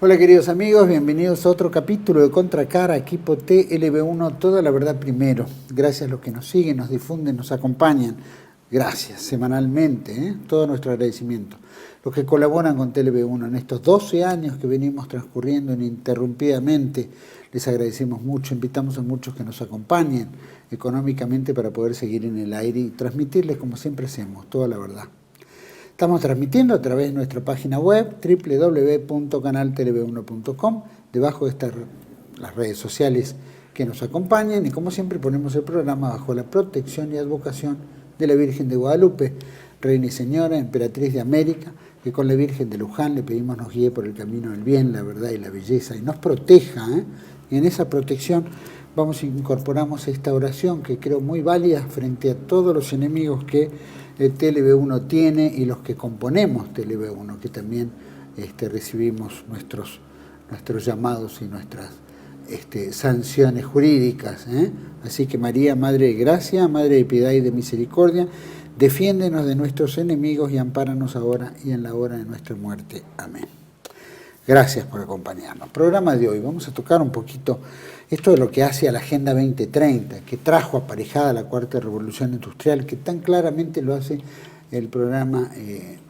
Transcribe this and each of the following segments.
Hola queridos amigos, bienvenidos a otro capítulo de Contracara, equipo TLB1, toda la verdad primero. Gracias a los que nos siguen, nos difunden, nos acompañan. Gracias, semanalmente, todo nuestro agradecimiento. Los que colaboran con TLB1 en estos 12 años que venimos transcurriendo ininterrumpidamente, les agradecemos mucho, invitamos a muchos que nos acompañen económicamente para poder seguir en el aire y transmitirles como siempre hacemos, toda la verdad. Estamos transmitiendo a través de nuestra página web www.canaltelev1.com. Debajo están las redes sociales que nos acompañan y como siempre ponemos el programa bajo la protección y advocación de la Virgen de Guadalupe, Reina y Señora, Emperatriz de América, que con la Virgen de Luján le pedimos nos guíe por el camino del bien, la verdad y la belleza y nos proteja. Y en esa protección incorporamos esta oración que creo muy válida frente a todos los enemigos que TLB1 tiene y los que componemos TLB1, que también recibimos nuestros llamados y nuestras sanciones jurídicas. Así que María, Madre de Gracia, Madre de Piedad y de Misericordia, defiéndenos de nuestros enemigos y ampáranos ahora y en la hora de nuestra muerte. Amén. Gracias por acompañarnos. Programa de hoy, vamos a tocar un poquito esto de lo que hace a la Agenda 2030, que trajo aparejada la Cuarta Revolución Industrial, que tan claramente lo hace el programa en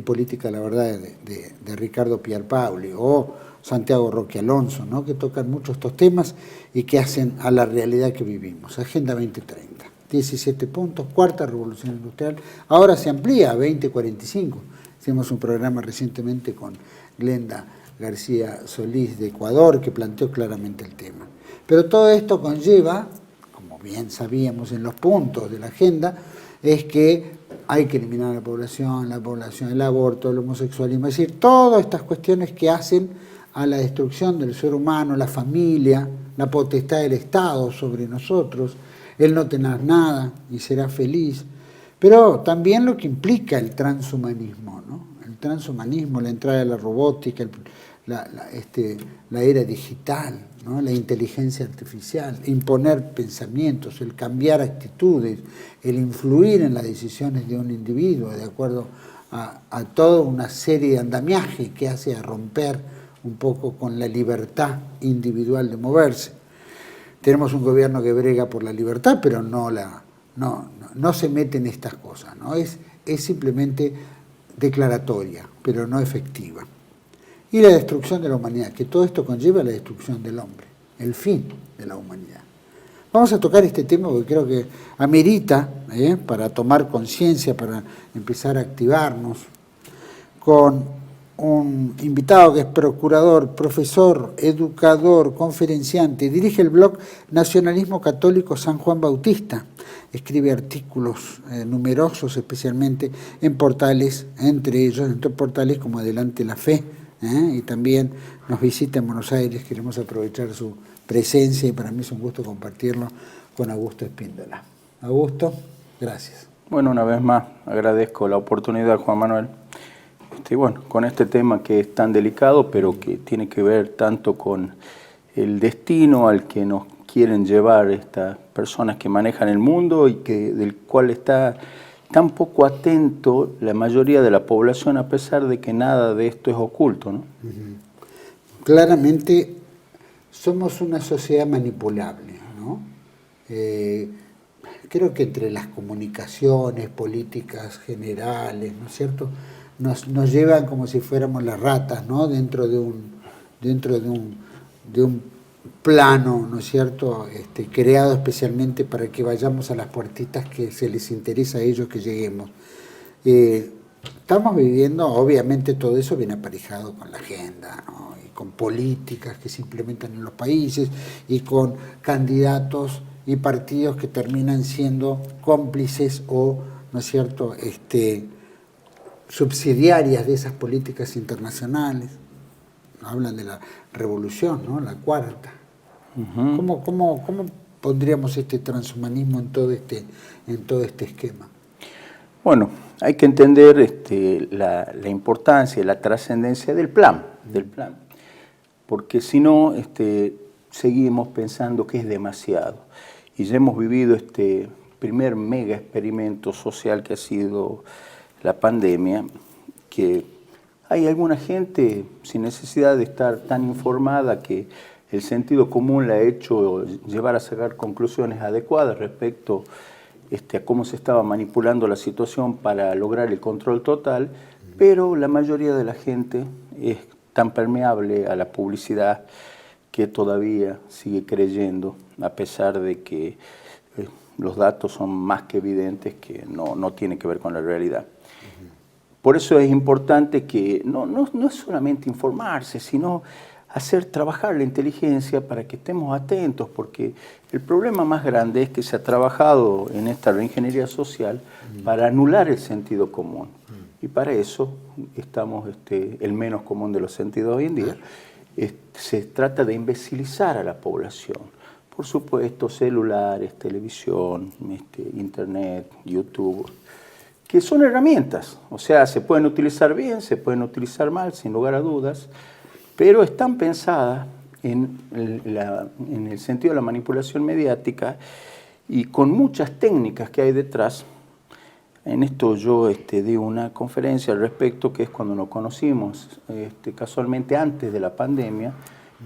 Política, la verdad, de Ricardo Pierpaoli o Santiago Roque Alonso, ¿no? Que tocan mucho estos temas y que hacen a la realidad que vivimos. Agenda 2030, 17 puntos, Cuarta Revolución Industrial, ahora se amplía a 2045. Hicimos un programa recientemente con Glenda García Solís de Ecuador, que planteó claramente el tema. Pero todo esto conlleva, como bien sabíamos en los puntos de la agenda, es que hay que eliminar la población, el aborto, el homosexualismo, es decir, todas estas cuestiones que hacen a la destrucción del ser humano, la familia, la potestad del Estado sobre nosotros, el no tener nada y será feliz, pero también lo que implica el transhumanismo, ¿no? El transhumanismo, la entrada de la robótica, la era digital, ¿no? La inteligencia artificial, imponer pensamientos, el cambiar actitudes, el influir en las decisiones de un individuo de acuerdo a toda una serie de andamiaje que hace a romper un poco con la libertad individual de moverse. Tenemos un gobierno que brega por la libertad, pero no se mete en estas cosas, ¿no? Es simplemente declaratoria, pero no efectiva. Y la destrucción de la humanidad, que todo esto conlleva la destrucción del hombre, el fin de la humanidad. Vamos a tocar este tema porque creo que amerita, para tomar conciencia, para empezar a activarnos, con un invitado que es procurador, profesor, educador, conferenciante, dirige el blog Nacionalismo Católico San Juan Bautista, escribe artículos numerosos, especialmente en portales, entre ellos en portales como Adelante la Fe, y también nos visita en Buenos Aires. Queremos aprovechar su presencia y para mí es un gusto compartirlo con Augusto Espíndola. Augusto, gracias. Bueno, una vez más agradezco la oportunidad, Juan Manuel. Bueno, con este tema que es tan delicado, pero que tiene que ver tanto con el destino al que nos quieren llevar estas personas que manejan el mundo y del cual está tan poco atento la mayoría de la población, a pesar de que nada de esto es oculto, ¿no? Claramente somos una sociedad manipulable, ¿no? Creo que entre las comunicaciones políticas generales, ¿no es cierto?, nos llevan como si fuéramos las ratas, ¿no? Dentro de un plano, ¿no es cierto?, creado especialmente para que vayamos a las puertitas que se les interesa a ellos que lleguemos. Estamos viviendo, obviamente todo eso viene aparejado con la agenda, ¿no? Y con políticas que se implementan en los países y con candidatos y partidos que terminan siendo cómplices o, ¿no es cierto?, subsidiarias de esas políticas internacionales. Hablan de la revolución, ¿no?, la cuarta. ¿Cómo pondríamos este transhumanismo en todo este esquema? Bueno, hay que entender la importancia y la trascendencia del plan, porque si no seguimos pensando que es demasiado. Y ya hemos vivido este primer mega experimento social que ha sido la pandemia, que hay alguna gente sin necesidad de estar tan informada que el sentido común le ha hecho llevar a sacar conclusiones adecuadas respecto a cómo se estaba manipulando la situación para lograr el control total, pero la mayoría de la gente es tan permeable a la publicidad que todavía sigue creyendo, a pesar de que los datos son más que evidentes que no tiene que ver con la realidad. Por eso es importante que no es solamente informarse, sino hacer trabajar la inteligencia para que estemos atentos, porque el problema más grande es que se ha trabajado en esta reingeniería social para anular el sentido común. Y para eso estamos, el menos común de los sentidos hoy en día, se trata de imbecilizar a la población. Por supuesto, celulares, televisión, internet, YouTube, que son herramientas, o sea, se pueden utilizar bien, se pueden utilizar mal, sin lugar a dudas, pero están pensadas en el sentido de la manipulación mediática y con muchas técnicas que hay detrás. En esto yo di una conferencia al respecto, que es cuando nos conocimos, casualmente antes de la pandemia,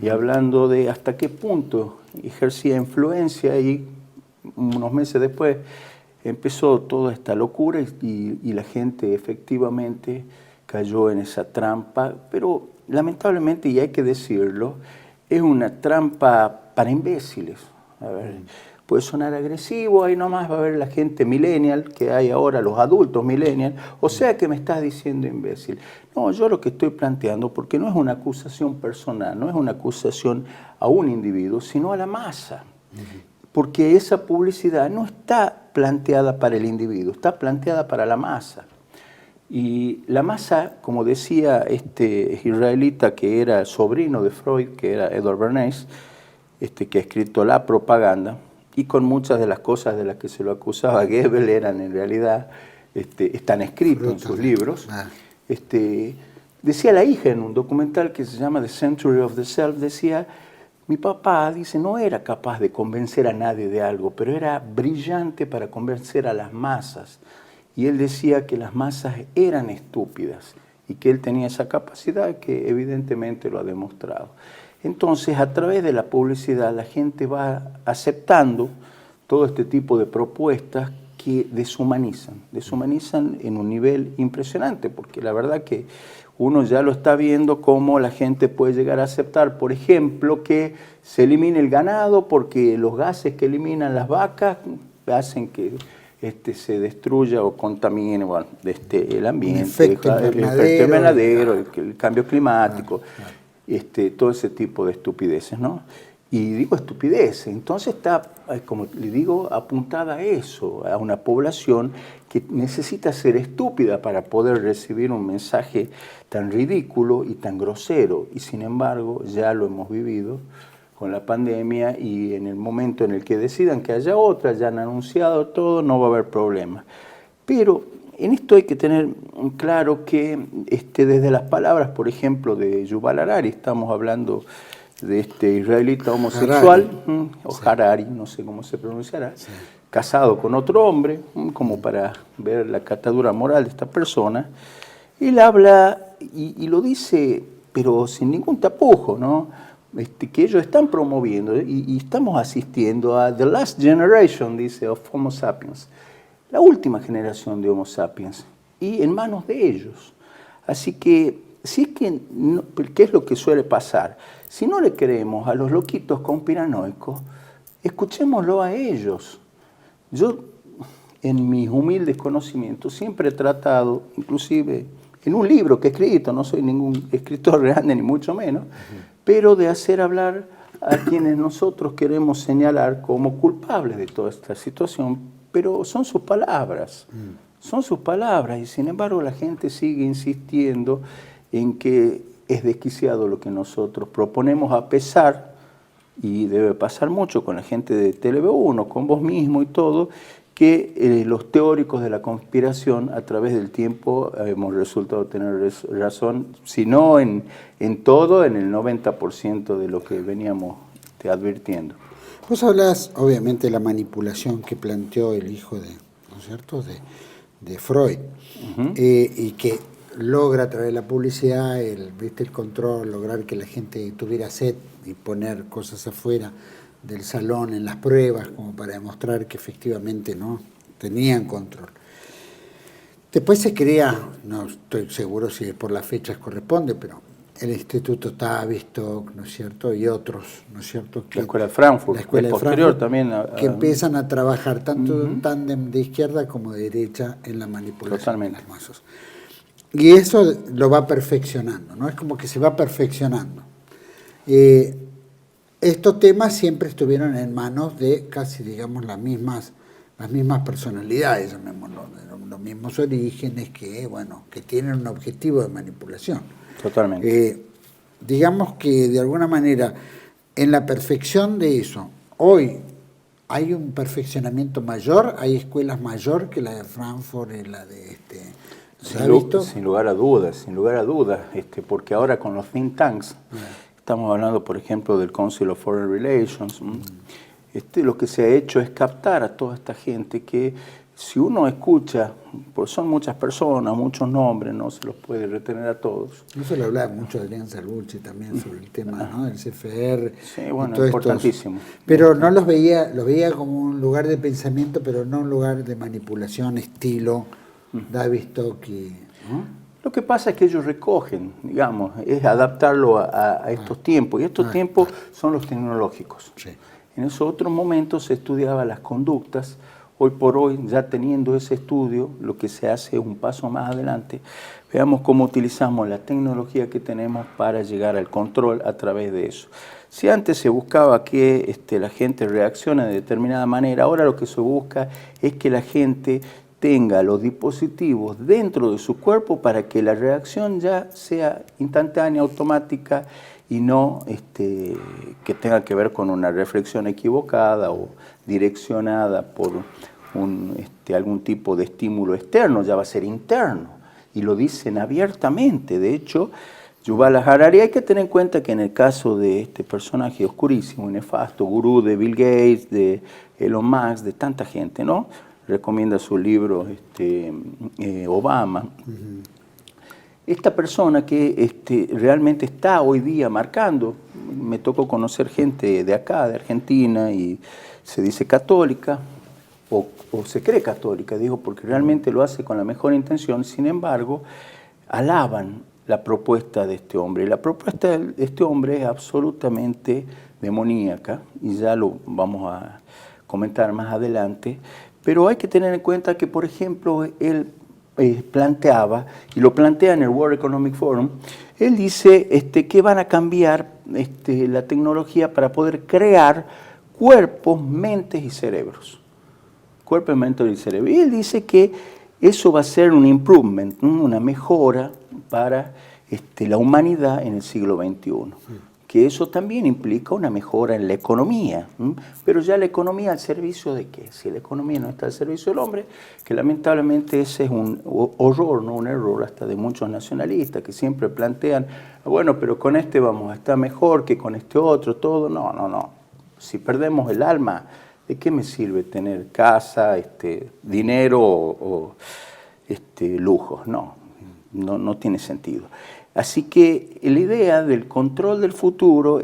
y hablando de hasta qué punto ejercía influencia, y unos meses después empezó toda esta locura y la gente efectivamente cayó en esa trampa, pero lamentablemente, y hay que decirlo, es una trampa para imbéciles. A ver, puede sonar agresivo, ahí nomás va a haber la gente millennial que hay ahora, los adultos millennial, o sea que me estás diciendo imbécil. No, yo lo que estoy planteando, porque no es una acusación personal, no es una acusación a un individuo, sino a la masa. Porque esa publicidad no está planteada para el individuo, está planteada para la masa. Y la masa, como decía este israelita que era sobrino de Freud, que era Edward Bernays, que ha escrito La propaganda, y con muchas de las cosas de las que se lo acusaba a Goebbels eran en realidad, están escritos en sus libros. Decía la hija en un documental que se llama The Century of the Self, decía, mi papá, dice, no era capaz de convencer a nadie de algo, pero era brillante para convencer a las masas. Y él decía que las masas eran estúpidas y que él tenía esa capacidad que evidentemente lo ha demostrado. Entonces, a través de la publicidad, la gente va aceptando todo este tipo de propuestas que deshumanizan en un nivel impresionante, porque la verdad que uno ya lo está viendo cómo la gente puede llegar a aceptar, por ejemplo, que se elimine el ganado porque los gases que eliminan las vacas hacen que se destruya o contamine el ambiente, el efecto invernadero, el cambio climático, todo ese tipo de estupideces, ¿no? Y digo estupideces, entonces está, como le digo, apuntada a eso, a una población que necesita ser estúpida para poder recibir un mensaje tan ridículo y tan grosero, y sin embargo ya lo hemos vivido con la pandemia, y en el momento en el que decidan que haya otra, ya han anunciado todo, no va a haber problema. Pero en esto hay que tener claro que desde las palabras, por ejemplo, de Yuval Harari, estamos hablando de este israelita homosexual, o Harari, no sé cómo se pronunciará, casado con otro hombre, como para ver la catadura moral de esta persona. Él habla y lo dice, pero sin ningún tapujo, ¿no? Que ellos están promoviendo y estamos asistiendo a the last generation, dice, of Homo sapiens, la última generación de Homo sapiens, y en manos de ellos. Así que, si es que ¿qué es lo que suele pasar? Si no le creemos a los loquitos conspiranoicos, escuchémoslo a ellos. Yo, en mis humildes conocimientos, siempre he tratado, inclusive en un libro que he escrito, no soy ningún escritor grande ni mucho menos, pero de hacer hablar a quienes nosotros queremos señalar como culpables de toda esta situación, pero son sus palabras, y sin embargo la gente sigue insistiendo en que es desquiciado lo que nosotros proponemos, a pesar, y debe pasar mucho con la gente de TV1, con vos mismo y todo, que los teóricos de la conspiración a través del tiempo hemos resultado tener razón, si no en todo, en el 90% de lo que veníamos advirtiendo. Vos hablas, obviamente, de la manipulación que planteó el hijo de, ¿no es cierto?, de Freud, y que logra a través de la publicidad ¿viste? El control, lograr que la gente tuviera sed y poner cosas afuera del salón en las pruebas como para demostrar que efectivamente no tenían control. Después se crea, no estoy seguro si por las fechas corresponde, pero el Instituto Tavistock, ¿no es cierto? Y otros, ¿no es cierto? Que la Escuela de Frankfurt, la Escuela de posterior Frankfurt, también. Que empiezan a trabajar tanto en tándem de izquierda como de derecha en la manipulación de las masas. Y eso lo va perfeccionando, ¿no? Es como que se va perfeccionando. Estos temas siempre estuvieron en manos de casi, digamos, las mismas personalidades, llamémoslo, los mismos orígenes que, bueno, que tienen un objetivo de manipulación. Totalmente. Digamos que de alguna manera, en la perfección de eso, hoy hay un perfeccionamiento mayor, hay escuelas mayor que la de Frankfurt y la de Sin lugar a dudas, porque ahora con los think tanks, estamos hablando, por ejemplo, del Council of Foreign Relations, lo que se ha hecho es captar a toda esta gente que, si uno escucha, pues son muchas personas, muchos nombres, no se los puede retener a todos. Eso le hablaba mucho de Adrián Salvucci también sobre el tema, ¿no? Del CFR. Sí, bueno, importantísimo. Pero no los veía como un lugar de pensamiento, pero no un lugar de manipulación estilo Tavistock, ¿no? Lo que pasa es que ellos recogen, digamos, es adaptarlo a estos tiempos, y estos tiempos son los tecnológicos. Sí. En esos otros momentos se estudiaban las conductas. Hoy por hoy, ya teniendo ese estudio, lo que se hace es un paso más adelante. Veamos cómo utilizamos la tecnología que tenemos para llegar al control a través de eso. Si antes se buscaba que la gente reaccione de determinada manera, ahora lo que se busca es que la gente tenga los dispositivos dentro de su cuerpo para que la reacción ya sea instantánea, automática, y no que tenga que ver con una reflexión equivocada o direccionada por algún tipo de estímulo externo, ya va a ser interno, y lo dicen abiertamente. De hecho, Yuval Harari, hay que tener en cuenta que en el caso de este personaje oscurísimo y nefasto, gurú de Bill Gates, de Elon Musk, de tanta gente, ¿no? Recomienda su libro Obama. Esta persona que realmente está hoy día marcando, me tocó conocer gente de acá, de Argentina, y se dice católica, o se cree católica, digo, porque realmente lo hace con la mejor intención. Sin embargo, alaban la propuesta de este hombre. Y la propuesta de este hombre es absolutamente demoníaca, y ya lo vamos a comentar más adelante, pero hay que tener en cuenta que, por ejemplo, él planteaba, y lo plantea en el World Economic Forum, él dice que van a cambiar la tecnología para poder crear cuerpos, mentes y cerebros. Cuerpos, mentes y cerebros. Y él dice que eso va a ser un improvement, una mejora para la humanidad en el siglo XXI. Que eso también implica una mejora en la economía, pero ya la economía al servicio de qué. Si la economía no está al servicio del hombre, que lamentablemente ese es un horror, no un error hasta de muchos nacionalistas que siempre plantean, bueno, pero con este vamos a estar mejor que con este otro, todo. No. Si perdemos el alma, ¿de qué me sirve tener casa, dinero o lujos? No tiene sentido. Así que la idea del control del futuro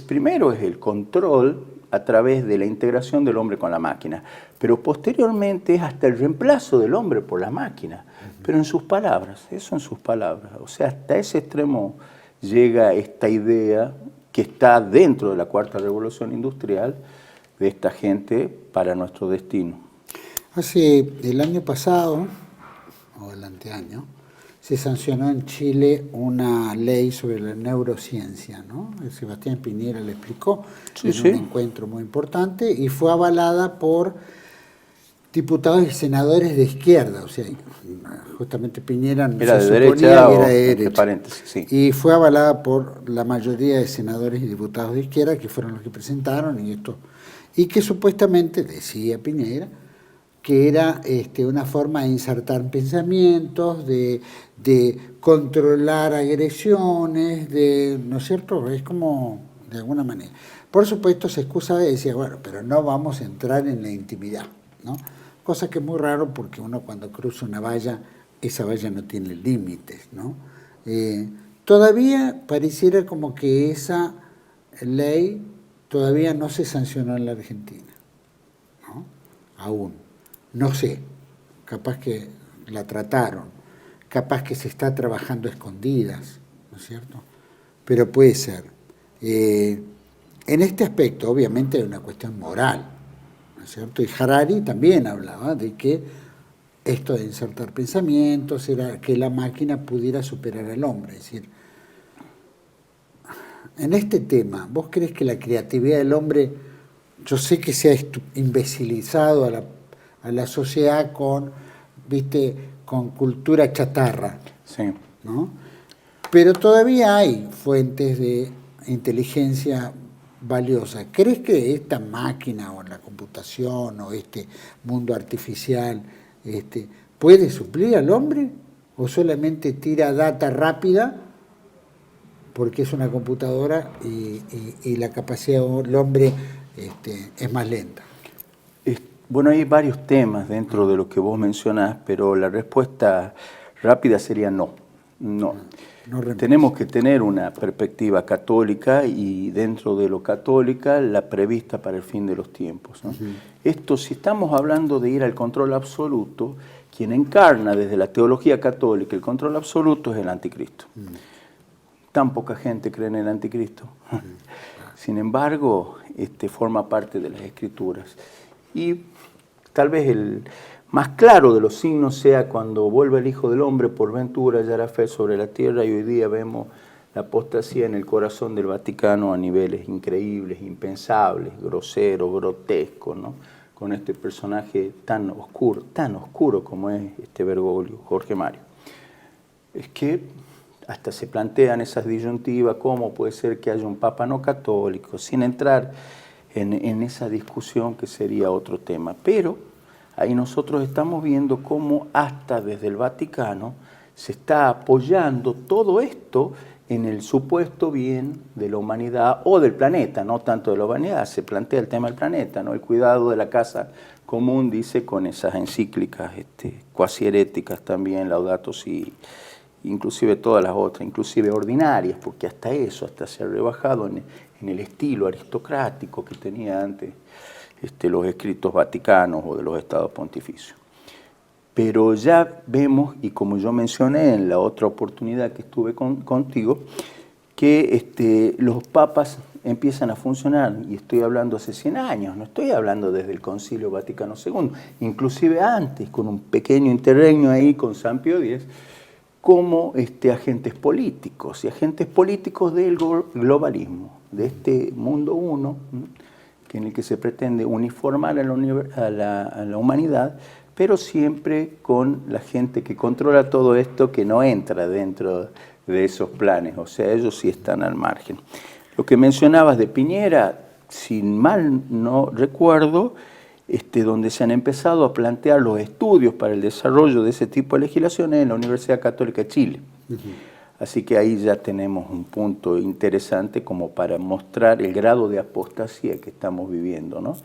primero es el control a través de la integración del hombre con la máquina, pero posteriormente es hasta el reemplazo del hombre por la máquina, pero en sus palabras, eso en sus palabras. O sea, hasta ese extremo llega esta idea que está dentro de la cuarta revolución industrial de esta gente para nuestro destino. Hace el año pasado, o el anteaño, se sancionó en Chile una ley sobre la neurociencia, ¿no? Sebastián Piñera le explicó un encuentro muy importante, y fue avalada por diputados y senadores de izquierda, o sea, justamente Piñera era se de suponía derecha, que era de derecha, paréntesis, sí. Y fue avalada por la mayoría de senadores y diputados de izquierda, que fueron los que presentaron, y que supuestamente, decía Piñera, que era una forma de insertar pensamientos, de controlar agresiones, ¿no es cierto? Es como, de alguna manera. Por supuesto, se excusaba y decía, bueno, pero no vamos a entrar en la intimidad, ¿no? Cosa que es muy raro, porque uno cuando cruza una valla esa valla no tiene límites, ¿no? Todavía pareciera como que esa ley todavía no se sancionó en la Argentina, ¿no? Aún. No sé, capaz que la trataron, capaz que se está trabajando a escondidas, ¿no es cierto? Pero puede ser. En este aspecto, obviamente, hay una cuestión moral, ¿no es cierto? Y Harari también hablaba de que esto de insertar pensamientos era que la máquina pudiera superar al hombre. Es decir, en este tema, ¿vos crees que la creatividad del hombre, yo sé que se ha imbecilizado a la sociedad con cultura chatarra, Sí. ¿no? Pero todavía hay fuentes de inteligencia valiosa. ¿Crees que esta máquina o la computación o este mundo artificial puede suplir al hombre o solamente tira data rápida porque es una computadora y la capacidad del hombre es más lenta? Bueno, hay varios temas dentro de lo que vos mencionás, pero la respuesta rápida sería no. No. No Tenemos que tener una perspectiva católica y dentro de lo católica la prevista para el fin de los tiempos, ¿no? Esto, si estamos hablando de ir al control absoluto, quien encarna desde la teología católica el control absoluto es el anticristo. Tan poca gente cree en el anticristo. Sin embargo, forma parte de las escrituras. Y tal vez el más claro de los signos sea cuando vuelve el Hijo del Hombre, por ventura hallará fe sobre la tierra, y hoy día vemos la apostasía en el corazón del Vaticano a niveles increíbles, impensables, groseros, grotescos, ¿no? Con este personaje tan oscuro como es Bergoglio, Jorge Mario. Es que hasta se plantean esas disyuntivas, cómo puede ser que haya un papa no católico, sin entrar en esa discusión que sería otro tema. Pero ahí nosotros estamos viendo cómo hasta desde el Vaticano se está apoyando todo esto en el supuesto bien de la humanidad o del planeta, no tanto de la humanidad, se plantea el tema del planeta, ¿no? El cuidado de la casa común, dice, con esas encíclicas cuasi heréticas también, Laudato Si, inclusive todas las otras, inclusive ordinarias, porque hasta eso, hasta se ha rebajado en el estilo aristocrático que tenía antes los escritos vaticanos o de los estados pontificios. Pero ya vemos, y como yo mencioné en la otra oportunidad que estuve contigo, que los papas empiezan a funcionar, y estoy hablando hace 100 años, no estoy hablando desde el Concilio Vaticano II, inclusive antes, con un pequeño interregno ahí con San Pío X, como agentes políticos, y agentes políticos del globalismo, de este mundo uno, en el que se pretende uniformar a la humanidad, pero siempre con la gente que controla todo esto, que no entra dentro de esos planes, o sea, ellos sí están al margen. Lo que mencionabas de Piñera, si mal no recuerdo, donde se han empezado a plantear los estudios para el desarrollo de ese tipo de legislaciones en la Universidad Católica de Chile. Así que ahí ya tenemos un punto interesante como para mostrar el grado de apostasía que estamos viviendo, ¿no?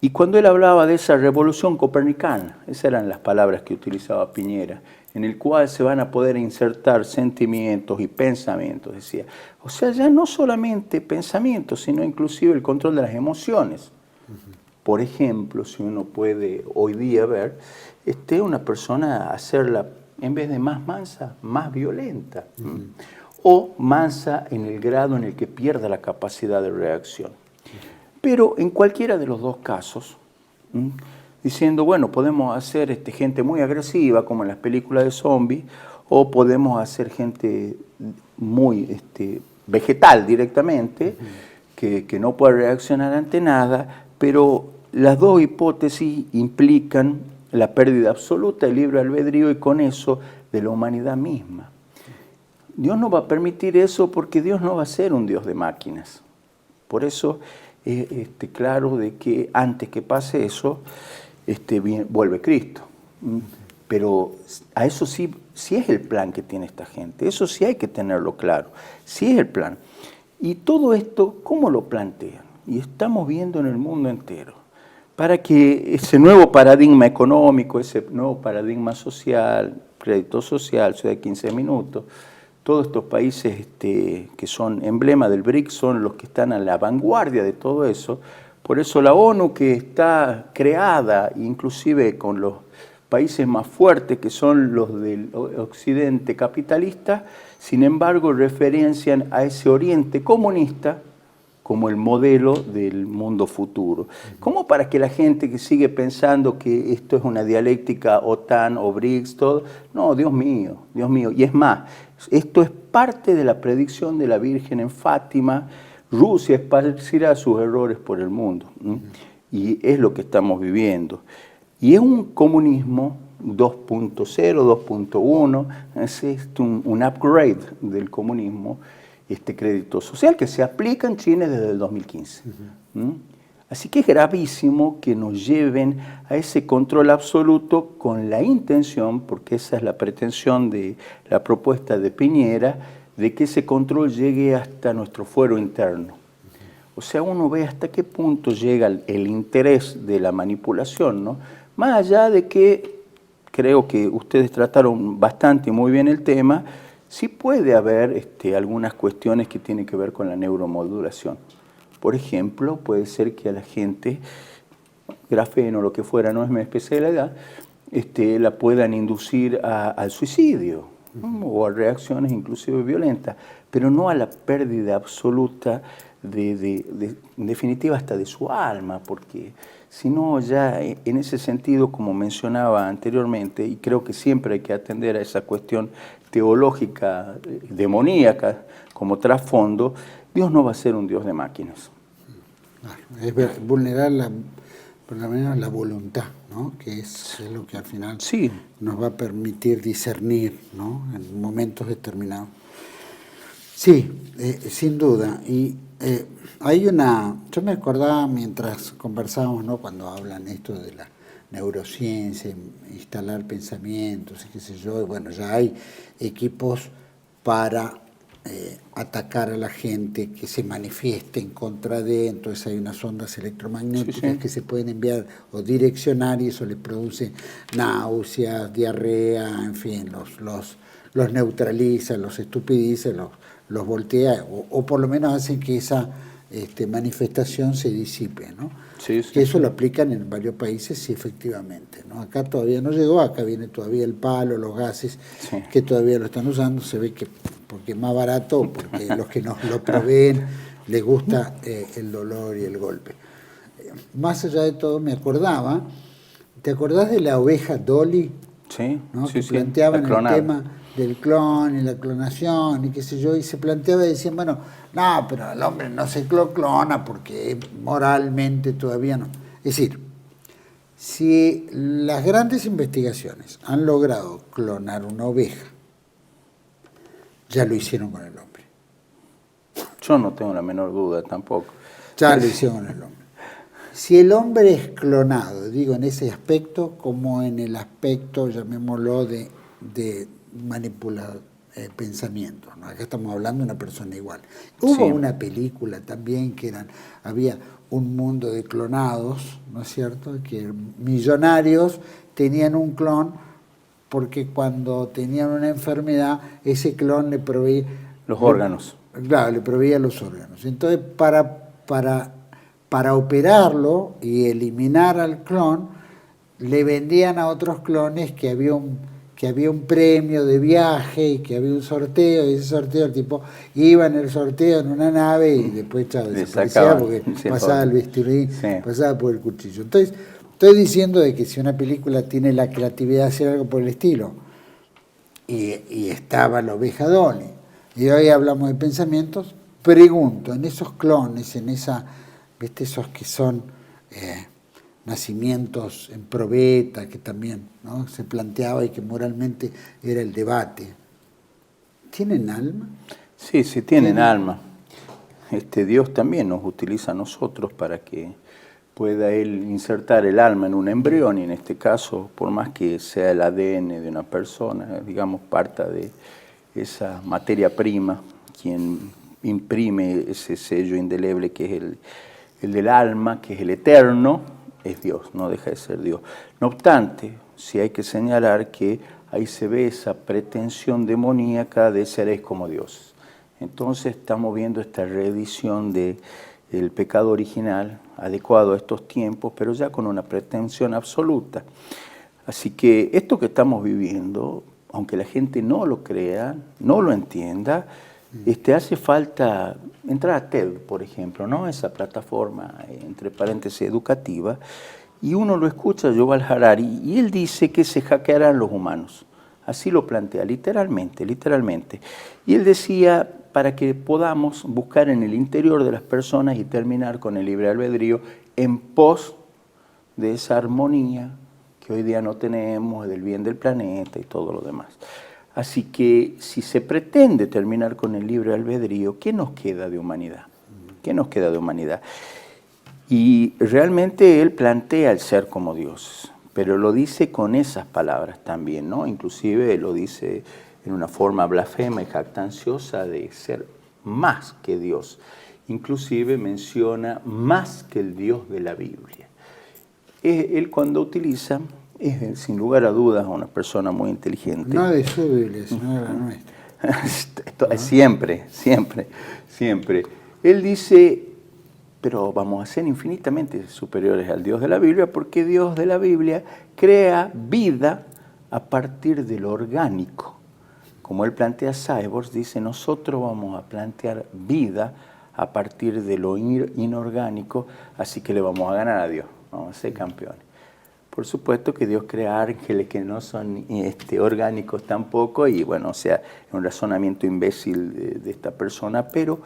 Y cuando él hablaba de esa revolución copernicana, esas eran las palabras que utilizaba Piñera, en el cual se van a poder insertar sentimientos y pensamientos, decía. O sea, ya no solamente pensamientos, sino inclusive el control de las emociones. Por ejemplo, si uno puede hoy día ver, una persona hacerla, en vez de más mansa, más violenta. O mansa en el grado en el que pierda la capacidad de reacción. Pero en cualquiera de los dos casos, diciendo, bueno, podemos hacer gente muy agresiva, como en las películas de zombies, o podemos hacer gente muy vegetal directamente, que no puede reaccionar ante nada, pero las dos hipótesis implican la pérdida absoluta del libre albedrío y con eso de la humanidad misma. Dios no va a permitir eso porque Dios no va a ser un Dios de máquinas. Por eso es claro de que antes que pase eso, vuelve Cristo. Pero a eso sí es el plan que tiene esta gente, eso sí hay que tenerlo claro, sí es el plan. Y todo esto, ¿cómo lo plantean? Y estamos viendo en el mundo entero para que ese nuevo paradigma económico, ese nuevo paradigma social, crédito social, ciudad de 15 minutos, todos estos países que son emblema del BRICS son los que están a la vanguardia de todo eso. Por eso la ONU, que está creada inclusive con los países más fuertes, que son los del occidente capitalista, sin embargo referencian a ese oriente comunista como el modelo del mundo futuro. Como para que la gente que sigue pensando que esto es una dialéctica OTAN o BRICS, todo, no, Dios mío, Dios mío. Y es más, esto es parte de la predicción de la Virgen en Fátima. Rusia esparcirá sus errores por el mundo. Y es lo que estamos viviendo. Y es un comunismo 2.0, 2.1, es un upgrade del comunismo, este crédito social que se aplica en China desde el 2015. Así que es gravísimo que nos lleven a ese control absoluto con la intención, porque esa es la pretensión de la propuesta de Piñera, de que ese control llegue hasta nuestro fuero interno. O sea, uno ve hasta qué punto llega el interés de la manipulación, ¿no? Más allá de que creo que ustedes trataron bastante y muy bien el tema, sí puede haber algunas cuestiones que tienen que ver con la neuromodulación. Por ejemplo, puede ser que a la gente, grafeno o lo que fuera, no es mi especialidad, la puedan inducir al suicidio, ¿no? O a reacciones inclusive violentas, pero no a la pérdida absoluta en definitiva hasta de su alma, porque si no ya en ese sentido, como mencionaba anteriormente, y creo que siempre hay que atender a esa cuestión teológica, demoníaca, como trasfondo, Dios no va a ser un Dios de máquinas. Es vulnerar por lo menos la voluntad, ¿no? Que es lo que al final nos va a permitir discernir, ¿no? En momentos determinados. Sí, sin duda. Y yo me acordaba mientras conversábamos, ¿no? Cuando hablan esto de la neurociencia, instalar pensamientos, y qué sé yo, y bueno, ya hay equipos para atacar a la gente que se manifieste en contra de, entonces hay unas ondas electromagnéticas que se pueden enviar o direccionar y eso les produce náuseas, diarrea, en fin, los neutraliza, los estupidiza, los voltea o por lo menos hacen que esa manifestación se disipe, ¿no? Que eso lo aplican en varios países, sí, efectivamente, ¿no? Acá todavía no llegó, acá viene todavía el palo, los gases, que todavía lo están usando, se ve que porque es más barato, porque los que nos lo proveen les gusta el dolor y el golpe. Más allá de todo, me acordaba, ¿te acordás de la oveja Dolly? Sí, ¿no? Que planteaban el tema del clon y la clonación y qué sé yo, y se planteaba y decían, bueno, no, pero el hombre no se clona porque moralmente todavía no. Es decir, si las grandes investigaciones han logrado clonar una oveja, ya lo hicieron con el hombre. Yo no tengo la menor duda tampoco. Ya lo hicieron con el hombre. Si el hombre es clonado, digo en ese aspecto como en el aspecto, llamémoslo, de manipular pensamientos, ¿no? Acá estamos hablando de una persona igual. Hubo una película también que había un mundo de clonados, ¿no es cierto? Que millonarios tenían un clon porque cuando tenían una enfermedad, ese clon le proveía los órganos. Claro, le proveía los órganos. Entonces, para operarlo y eliminar al clon, le vendían a otros clones que había un premio de viaje y que había un sorteo, y ese sorteo el tipo iba en el sorteo en una nave y después desaparecía porque pasaba el bisturí, pasaba por el cuchillo. Entonces, estoy diciendo de que si una película tiene la creatividad de hacer algo por el estilo, y estaba la oveja Dolly, y hoy hablamos de pensamientos, pregunto, en esos clones, en ¿viste? Esos que son nacimientos en probeta, que también, ¿no? Se planteaba y que moralmente era el debate, ¿tienen alma? Sí, tienen alma. Dios también nos utiliza a nosotros para que pueda Él insertar el alma en un embrión, y en este caso, por más que sea el ADN de una persona, digamos, parta de esa materia prima, quien imprime ese sello indeleble que es el del alma, que es el eterno, es Dios, no deja de ser Dios. No obstante, sí hay que señalar que ahí se ve esa pretensión demoníaca de seréis como Dios. Entonces estamos viendo esta reedición del pecado original, adecuado a estos tiempos, pero ya con una pretensión absoluta. Así que esto que estamos viviendo, aunque la gente no lo crea, no lo entienda, hace falta entrar a TED, por ejemplo, ¿no? Esa plataforma, entre paréntesis, educativa, y uno lo escucha, Yuval Harari, y él dice que se hackearán los humanos. Así lo plantea, literalmente. Y él decía, para que podamos buscar en el interior de las personas y terminar con el libre albedrío en pos de esa armonía que hoy día no tenemos, del bien del planeta y todo lo demás. Así que si se pretende terminar con el libre albedrío, ¿qué nos queda de humanidad? ¿Qué nos queda de humanidad? Y realmente él plantea el ser como Dios, pero lo dice con esas palabras también, ¿no? Inclusive lo dice en una forma blasfema y jactanciosa de ser más que Dios. Inclusive menciona más que el Dios de la Biblia. Él cuando utiliza, es sin lugar a dudas una persona muy inteligente. No de su Biblia, sino de la nuestra. Siempre. Él dice, pero vamos a ser infinitamente superiores al Dios de la Biblia, porque Dios de la Biblia crea vida a partir de lo orgánico. Como él plantea Cyborgs, dice, nosotros vamos a plantear vida a partir de lo inorgánico, así que le vamos a ganar a Dios, vamos a ser campeones. Por supuesto que Dios crea ángeles que no son orgánicos tampoco, y bueno, o sea, es un razonamiento imbécil de esta persona, pero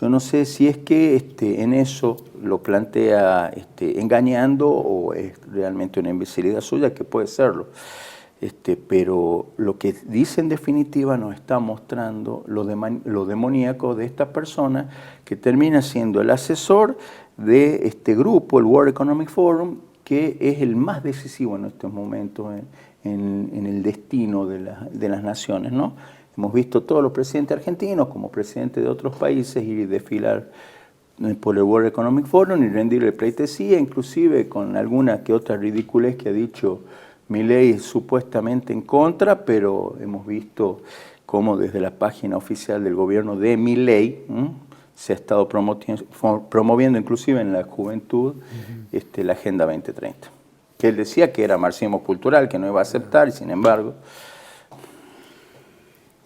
yo no sé si es que en eso lo plantea engañando o es realmente una imbecilidad suya, que puede serlo. Pero lo que dice en definitiva nos está mostrando lo demoníaco de esta persona que termina siendo el asesor de este grupo, el World Economic Forum, que es el más decisivo en estos momentos en el destino de las naciones, ¿no? Hemos visto todos los presidentes argentinos como presidentes de otros países ir desfilar por el World Economic Forum y rendirle pleitesía, inclusive con alguna que otra ridiculez que ha dicho Milei supuestamente en contra, pero hemos visto cómo desde la página oficial del gobierno de Milei se ha estado promoviendo inclusive en la juventud la Agenda 2030. Que él decía que era marxismo cultural, que no iba a aceptar, y sin embargo...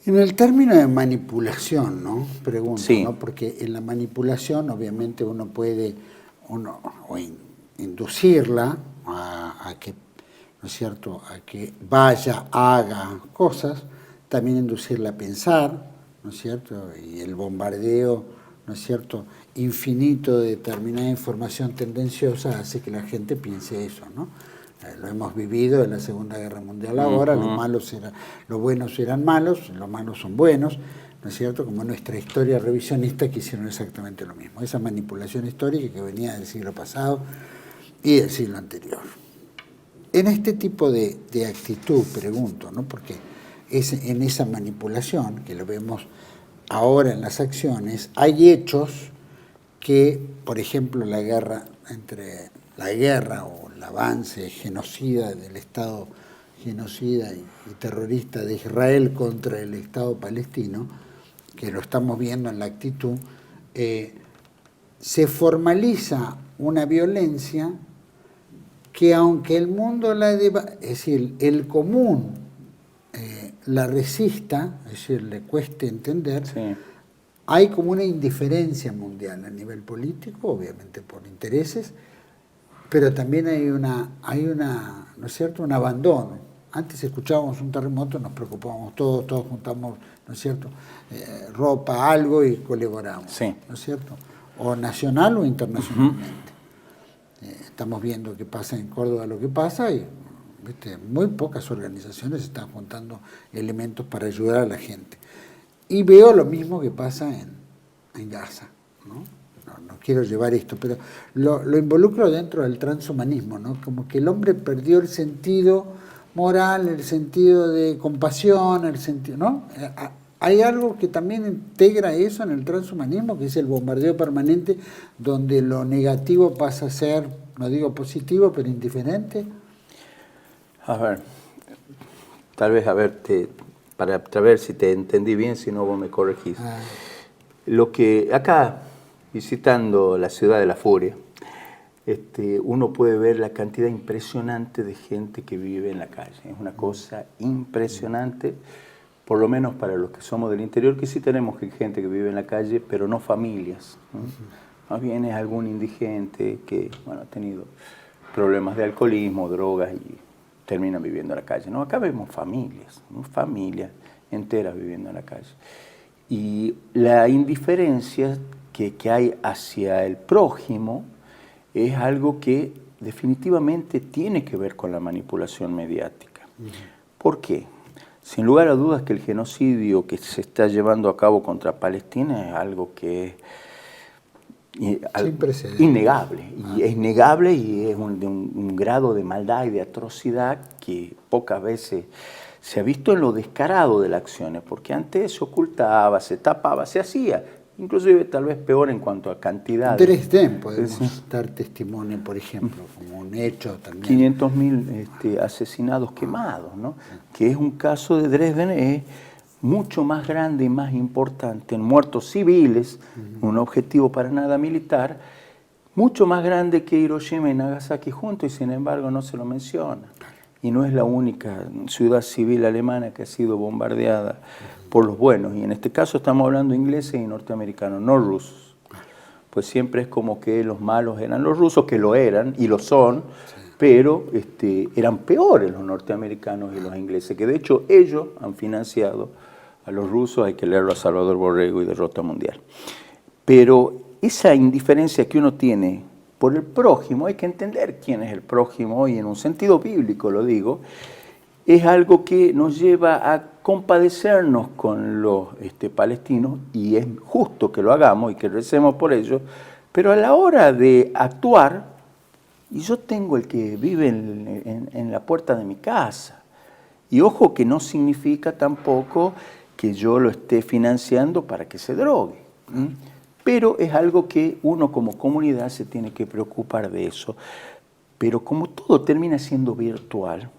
En el término de manipulación, ¿no? Pregunto, sí. ¿no? Porque en la manipulación obviamente uno puede inducirla a que, ¿no es cierto?, a que vaya, haga cosas, también inducirla a pensar, ¿no es cierto?, y el bombardeo, ¿no es cierto?, infinito de determinada información tendenciosa hace que la gente piense eso, ¿no? Lo hemos vivido en la Segunda Guerra Mundial ahora, los buenos eran malos, los malos son buenos, ¿no es cierto?, como nuestra historia revisionista que hicieron exactamente lo mismo, esa manipulación histórica que venía del siglo pasado y del siglo anterior. En este tipo de actitud, pregunto, ¿no?, porque es en esa manipulación, que lo vemos ahora en las acciones, hay hechos que, por ejemplo, la guerra o el avance genocida del Estado genocida y terrorista de Israel contra el Estado palestino, que lo estamos viendo en la actitud, se formaliza una violencia que aunque el mundo es decir, el común la resista, es decir, le cueste entender, sí. Hay como una indiferencia mundial a nivel político, obviamente por intereses, pero también hay una, ¿no es cierto?, un abandono. Antes escuchábamos un terremoto, nos preocupábamos todos juntamos, ¿no es cierto?, ropa, algo y colaboramos, sí. ¿No es cierto?, o nacional o internacionalmente. Estamos viendo qué pasa en Córdoba, lo que pasa, y muy pocas organizaciones están juntando elementos para ayudar a la gente. Y veo lo mismo que pasa en Gaza, ¿no? No quiero llevar esto, pero lo involucro dentro del transhumanismo, ¿no? Como que el hombre perdió el sentido moral, el sentido de compasión, el sentido, ¿no? Hay algo que también integra eso en el transhumanismo, que es el bombardeo permanente, donde lo negativo pasa a ser no digo positivo, pero indiferente. A ver, tal vez, para ver si te entendí bien, si no vos me corregís. Lo que acá, visitando la ciudad de la furia, uno puede ver la cantidad impresionante de gente que vive en la calle. Es una cosa impresionante, por lo menos para los que somos del interior, que sí tenemos gente que vive en la calle, pero no familias, ¿no? Más bien es algún indigente que, bueno, ha tenido problemas de alcoholismo, drogas y terminan viviendo en la calle. No, acá vemos familias, ¿no? Familias enteras viviendo en la calle. Y la indiferencia que hay hacia el prójimo es algo que definitivamente tiene que ver con la manipulación mediática. ¿Por qué? Sin lugar a dudas que el genocidio que se está llevando a cabo contra Palestina es algo que es innegable. Y es innegable y es de un grado de maldad y de atrocidad que pocas veces se ha visto en lo descarado de las acciones, porque antes se ocultaba, se tapaba, se hacía, inclusive tal vez peor en cuanto a cantidad. Dresden podemos dar testimonio, por ejemplo, como un hecho también. 500.000 asesinados quemados, ¿no? Que es un caso de Dresden, es mucho más grande y más importante en muertos civiles, un objetivo para nada militar, mucho más grande que Hiroshima y Nagasaki juntos, y sin embargo no se lo menciona. Y no es la única ciudad civil alemana que ha sido bombardeada por los buenos. Y en este caso estamos hablando ingleses y norteamericanos, no rusos. Pues siempre es como que los malos eran los rusos, que lo eran y lo son, pero eran peores los norteamericanos y los ingleses, que de hecho ellos han financiado a los rusos. Hay que leerlo a Salvador Borrego y Derrota Mundial. Pero esa indiferencia que uno tiene por el prójimo, hay que entender quién es el prójimo, y en un sentido bíblico lo digo, es algo que nos lleva a compadecernos con los palestinos, y es justo que lo hagamos y que recemos por ello, pero a la hora de actuar, y yo tengo el que vive en la puerta de mi casa, y ojo que no significa tampoco que yo lo esté financiando para que se drogue, pero es algo que uno como comunidad se tiene que preocupar de eso. Pero como todo termina siendo virtual,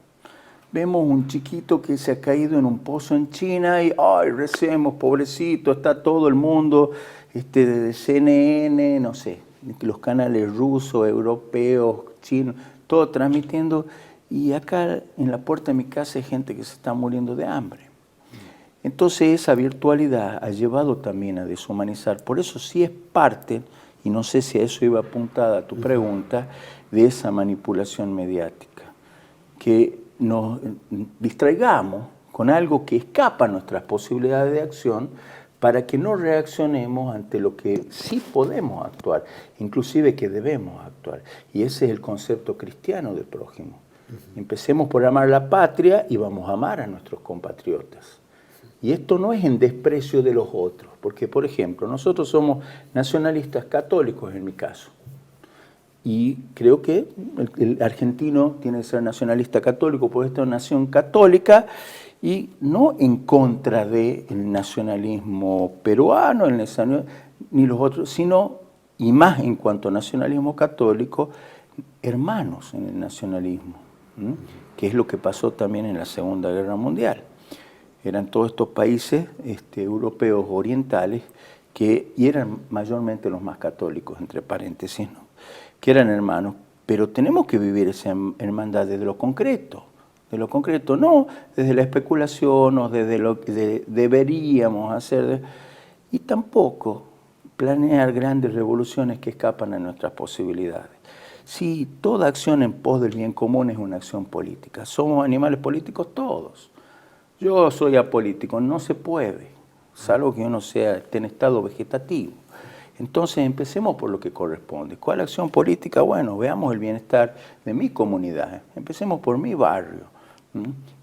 vemos un chiquito que se ha caído en un pozo en China y ¡ay, recemos, pobrecito! Está todo el mundo, de CNN, no sé, los canales rusos, europeos, chinos, todo transmitiendo. Y acá en la puerta de mi casa hay gente que se está muriendo de hambre. Entonces esa virtualidad ha llevado también a deshumanizar. Por eso sí es parte, y no sé si a eso iba apuntada tu pregunta, de esa manipulación mediática. Que nos distraigamos con algo que escapa a nuestras posibilidades de acción para que no reaccionemos ante lo que sí podemos actuar, inclusive que debemos actuar. Y ese es el concepto cristiano del prójimo. Empecemos por amar la patria y vamos a amar a nuestros compatriotas. Y esto no es en desprecio de los otros, porque, por ejemplo, nosotros somos nacionalistas católicos en mi caso. Y creo que el argentino tiene que ser nacionalista católico, porque esta es una nación católica, y no en contra del nacionalismo peruano, ni los otros, sino, y más en cuanto a nacionalismo católico, hermanos en el nacionalismo, que es lo que pasó también en la Segunda Guerra Mundial. Eran todos estos países europeos orientales y eran mayormente los más católicos, entre paréntesis, ¿no? Que eran hermanos, pero tenemos que vivir esa hermandad desde lo concreto, no desde la especulación o desde lo que deberíamos hacer, y tampoco planear grandes revoluciones que escapan a nuestras posibilidades. Sí, toda acción en pos del bien común es una acción política. Somos animales políticos todos. Yo soy apolítico, no se puede, salvo que uno esté en estado vegetativo. Entonces empecemos por lo que corresponde. ¿Cuál acción política? Bueno, veamos el bienestar de mi comunidad, empecemos por mi barrio,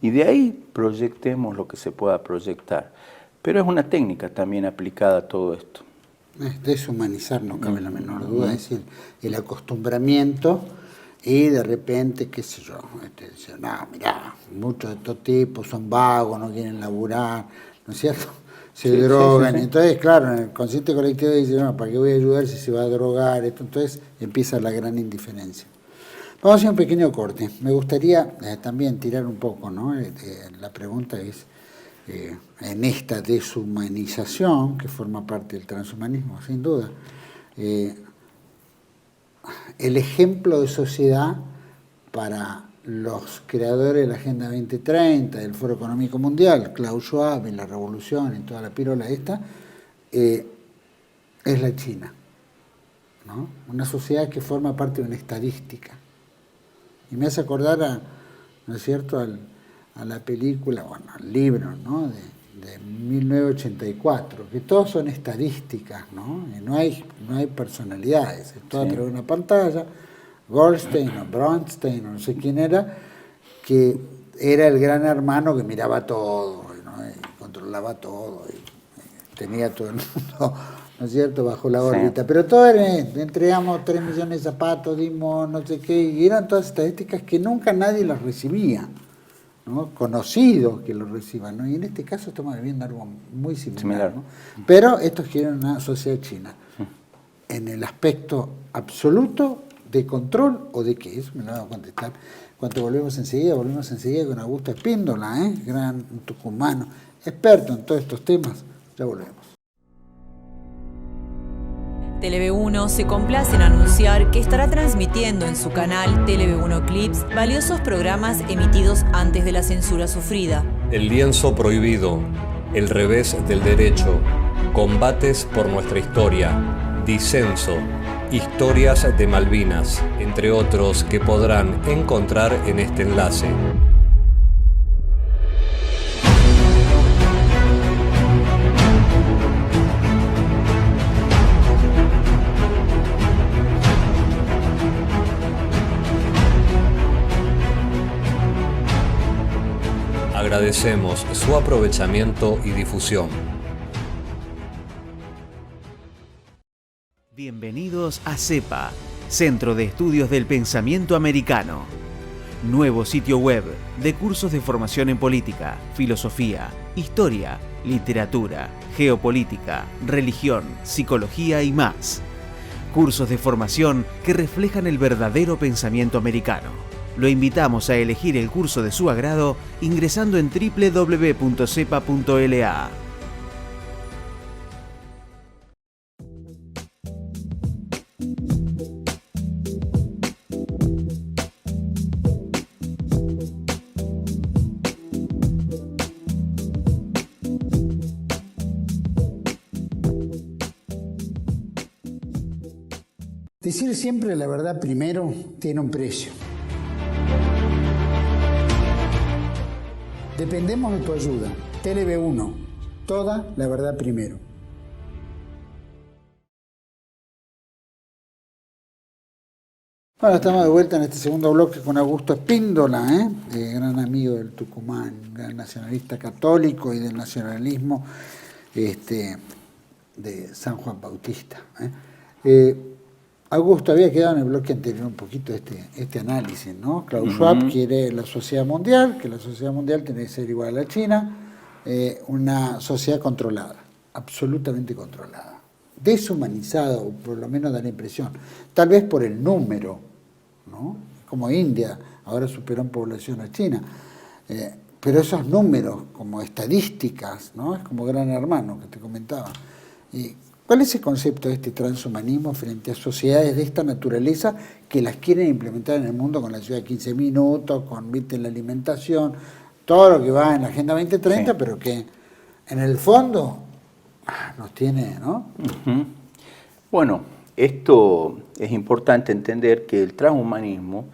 y de ahí proyectemos lo que se pueda proyectar. Pero es una técnica también aplicada a todo esto. Es deshumanizar, no cabe la menor duda, es decir, el acostumbramiento. Y de repente, qué sé yo, dice, no, mirá, muchos de estos tipos son vagos, no quieren laburar, ¿no es cierto? Se drogan. Sí. Entonces, claro, en el consciente colectivo dice, no, ¿para qué voy a ayudar si se va a drogar? Entonces empieza la gran indiferencia. Vamos a hacer un pequeño corte. Me gustaría también tirar un poco, ¿no? La pregunta es, en esta deshumanización, que forma parte del transhumanismo, sin duda, el ejemplo de sociedad para los creadores de la Agenda 2030, del Foro Económico Mundial, Klaus Schwab, en la Revolución, en toda la pírola esta, es la China, ¿no? Una sociedad que forma parte de una estadística. Y me hace acordar, ¿no es cierto?, a la película, bueno, al libro, ¿no?, de 1984, que todos son estadísticas, ¿no? Y no hay personalidades, es todo a través de una pantalla. Goldstein o Bronstein, o no sé quién era, que era el gran hermano que miraba todo, ¿no? Y controlaba todo, y tenía todo el mundo, ¿no es cierto?, bajo la órbita. Pero todo era, entregamos 3 millones de zapatos, dimos no sé qué, y eran todas estadísticas que nunca nadie las recibía, ¿no? Conocidos que los reciban, ¿no? Y en este caso estamos viviendo algo muy similar, ¿no? Pero estos quieren una sociedad china, en el aspecto absoluto de control o de qué, eso me lo van a contestar cuando volvemos enseguida con Augusto Espíndola, gran tucumano, experto en todos estos temas. Ya volvemos. TLV1 se complace en anunciar que estará transmitiendo en su canal TLV1 Clips valiosos programas emitidos antes de la censura sufrida. El lienzo prohibido, El revés del derecho, Combates por nuestra historia, Disenso, Historias de Malvinas, entre otros que podrán encontrar en este enlace. Agradecemos su aprovechamiento y difusión. Bienvenidos a CEPA, Centro de Estudios del Pensamiento Americano. Nuevo sitio web de cursos de formación en política, filosofía, historia, literatura, geopolítica, religión, psicología y más. Cursos de formación que reflejan el verdadero pensamiento americano. Lo invitamos a elegir el curso de su agrado ingresando en www.cepa.la. Decir siempre la verdad primero tiene un precio. Dependemos de tu ayuda. TLV1, toda la verdad primero. Bueno, estamos de vuelta en este segundo bloque con Augusto Espíndola, gran amigo del Tucumán, gran nacionalista católico y del nacionalismo de San Juan Bautista. Augusto, había quedado en el bloque anterior un poquito este análisis, ¿no? Klaus Schwab quiere la sociedad mundial, que la sociedad mundial tiene que ser igual a la China, una sociedad controlada, absolutamente controlada, deshumanizada, o por lo menos da la impresión, tal vez por el número, ¿no? Como India, ahora superó en población a China, pero esos números como estadísticas, ¿no? Es como Gran Hermano que te comentaba. ¿Cuál es el concepto de este transhumanismo frente a sociedades de esta naturaleza que las quieren implementar en el mundo con la ciudad de 15 minutos, con la alimentación, todo lo que va en la Agenda 2030, sí, pero que en el fondo nos tiene, ¿no? Bueno, esto es importante entender que el transhumanismo,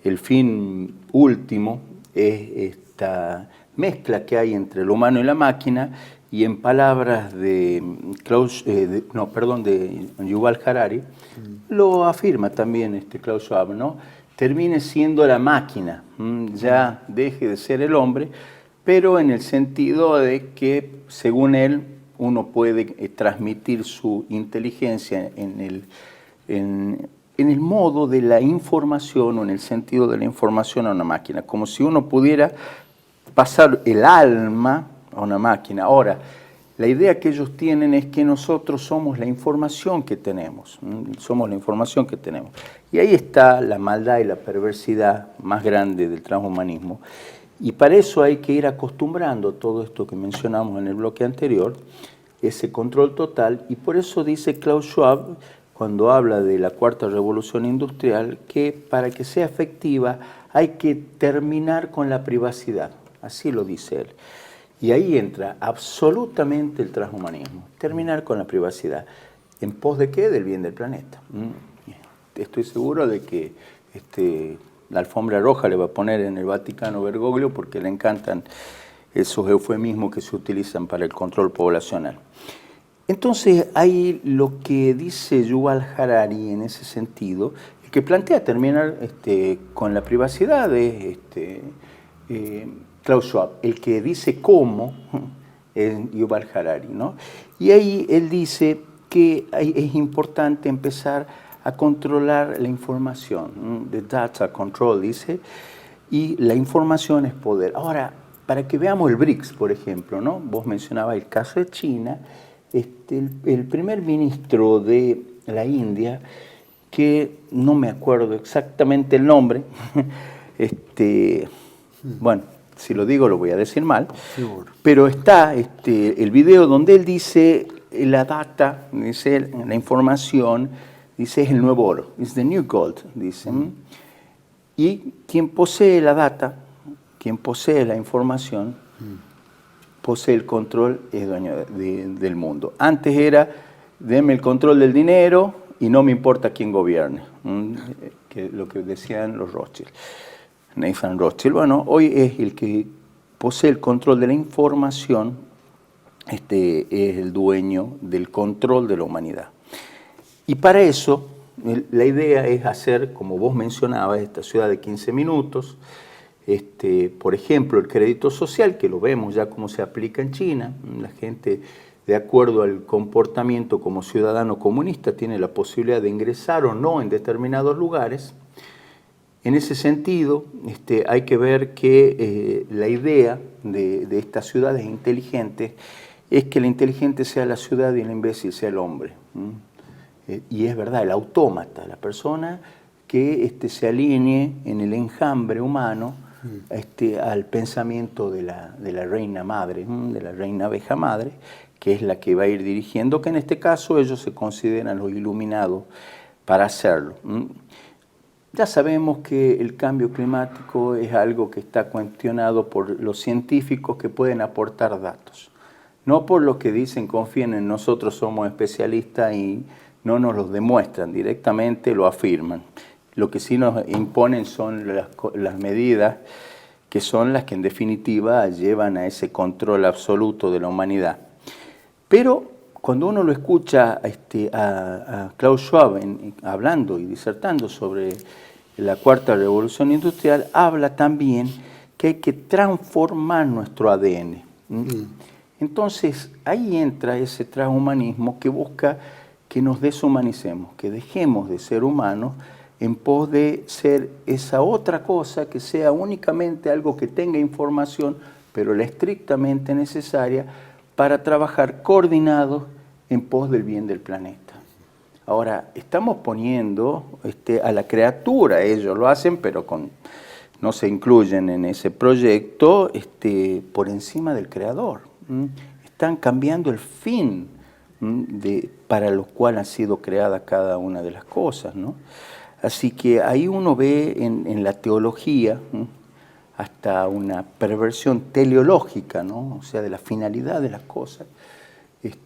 el fin último, es esta mezcla que hay entre el humano y la máquina. Y en palabras de Yuval Harari, lo afirma también Klaus Schwab, ¿no? Termine siendo la máquina, ya deje de ser el hombre, pero en el sentido de que, según él, uno puede transmitir su inteligencia en el modo de la información o en el sentido de la información a una máquina, como si uno pudiera pasar el alma a una máquina. Ahora, La idea que ellos tienen es que nosotros somos la información que tenemos, somos la información que tenemos. Y ahí está la maldad y la perversidad más grande del transhumanismo. Y para eso hay que ir acostumbrando todo esto que mencionamos en el bloque anterior, ese control total, y por eso dice Klaus Schwab, cuando habla de la cuarta revolución industrial, que para que sea efectiva hay que terminar con la privacidad, así lo dice él. Y ahí entra absolutamente el transhumanismo, terminar con la privacidad. ¿En pos de qué? Del bien del planeta. Estoy seguro de que la alfombra roja le va a poner en el Vaticano Bergoglio porque le encantan esos eufemismos que se utilizan para el control poblacional. Entonces, ahí lo que dice Yuval Harari en ese sentido, el que plantea terminar con la privacidad es Klaus Schwab. El que dice cómo es Yuval Harari, ¿no? Y ahí él dice que es importante empezar a controlar la información, the data control, dice, y la información es poder. Ahora, para que veamos el BRICS, por ejemplo, ¿no? Vos mencionabas el caso de China, el primer ministro de la India, que no me acuerdo exactamente el nombre, bueno, si lo digo lo voy a decir mal, Seguro. pero está el video donde él dice la data, dice la información, dice es el nuevo oro, es the new gold, dice. Y quien posee la data, quien posee la información, posee el control, es dueño del mundo. Antes era, denme el control del dinero y no me importa quién gobierne, que lo que decían los Rothschild. Nathan Rothschild. Bueno, hoy es el que posee el control de la información, es el dueño del control de la humanidad. Y para eso, la idea es hacer, como vos mencionabas, esta ciudad de 15 minutos, por ejemplo, el crédito social, que lo vemos ya cómo se aplica en China. La gente, de acuerdo al comportamiento como ciudadano comunista, tiene la posibilidad de ingresar o no en determinados lugares. En ese sentido, hay que ver que la idea de estas ciudades inteligentes es que la inteligente sea la ciudad y el imbécil sea el hombre. Y es verdad, el autómata, la persona que se alinee en el enjambre humano al pensamiento de la reina madre, de la reina abeja madre, que es la que va a ir dirigiendo, que en este caso ellos se consideran los iluminados para hacerlo. Ya sabemos que el cambio climático es algo que está cuestionado por los científicos que pueden aportar datos. No por los que dicen confíen en nosotros, somos especialistas y no nos los demuestran, directamente lo afirman. Lo que sí nos imponen son las medidas que son las que en definitiva llevan a ese control absoluto de la humanidad. Pero cuando uno lo escucha a Klaus Schwab hablando y disertando sobre la cuarta revolución industrial, habla también que hay que transformar nuestro ADN. Entonces ahí entra ese transhumanismo que busca que nos deshumanicemos, que dejemos de ser humanos en pos de ser esa otra cosa que sea únicamente algo que tenga información, pero la estrictamente necesaria para trabajar coordinados en pos del bien del planeta. Ahora, estamos poniendo a la criatura, ellos lo hacen, pero no se incluyen en ese proyecto, por encima del creador. Están cambiando el fin para lo cual ha sido creada cada una de las cosas, ¿no? Así que ahí uno ve en la teología hasta una perversión teleológica, ¿no? O sea, de la finalidad de las cosas.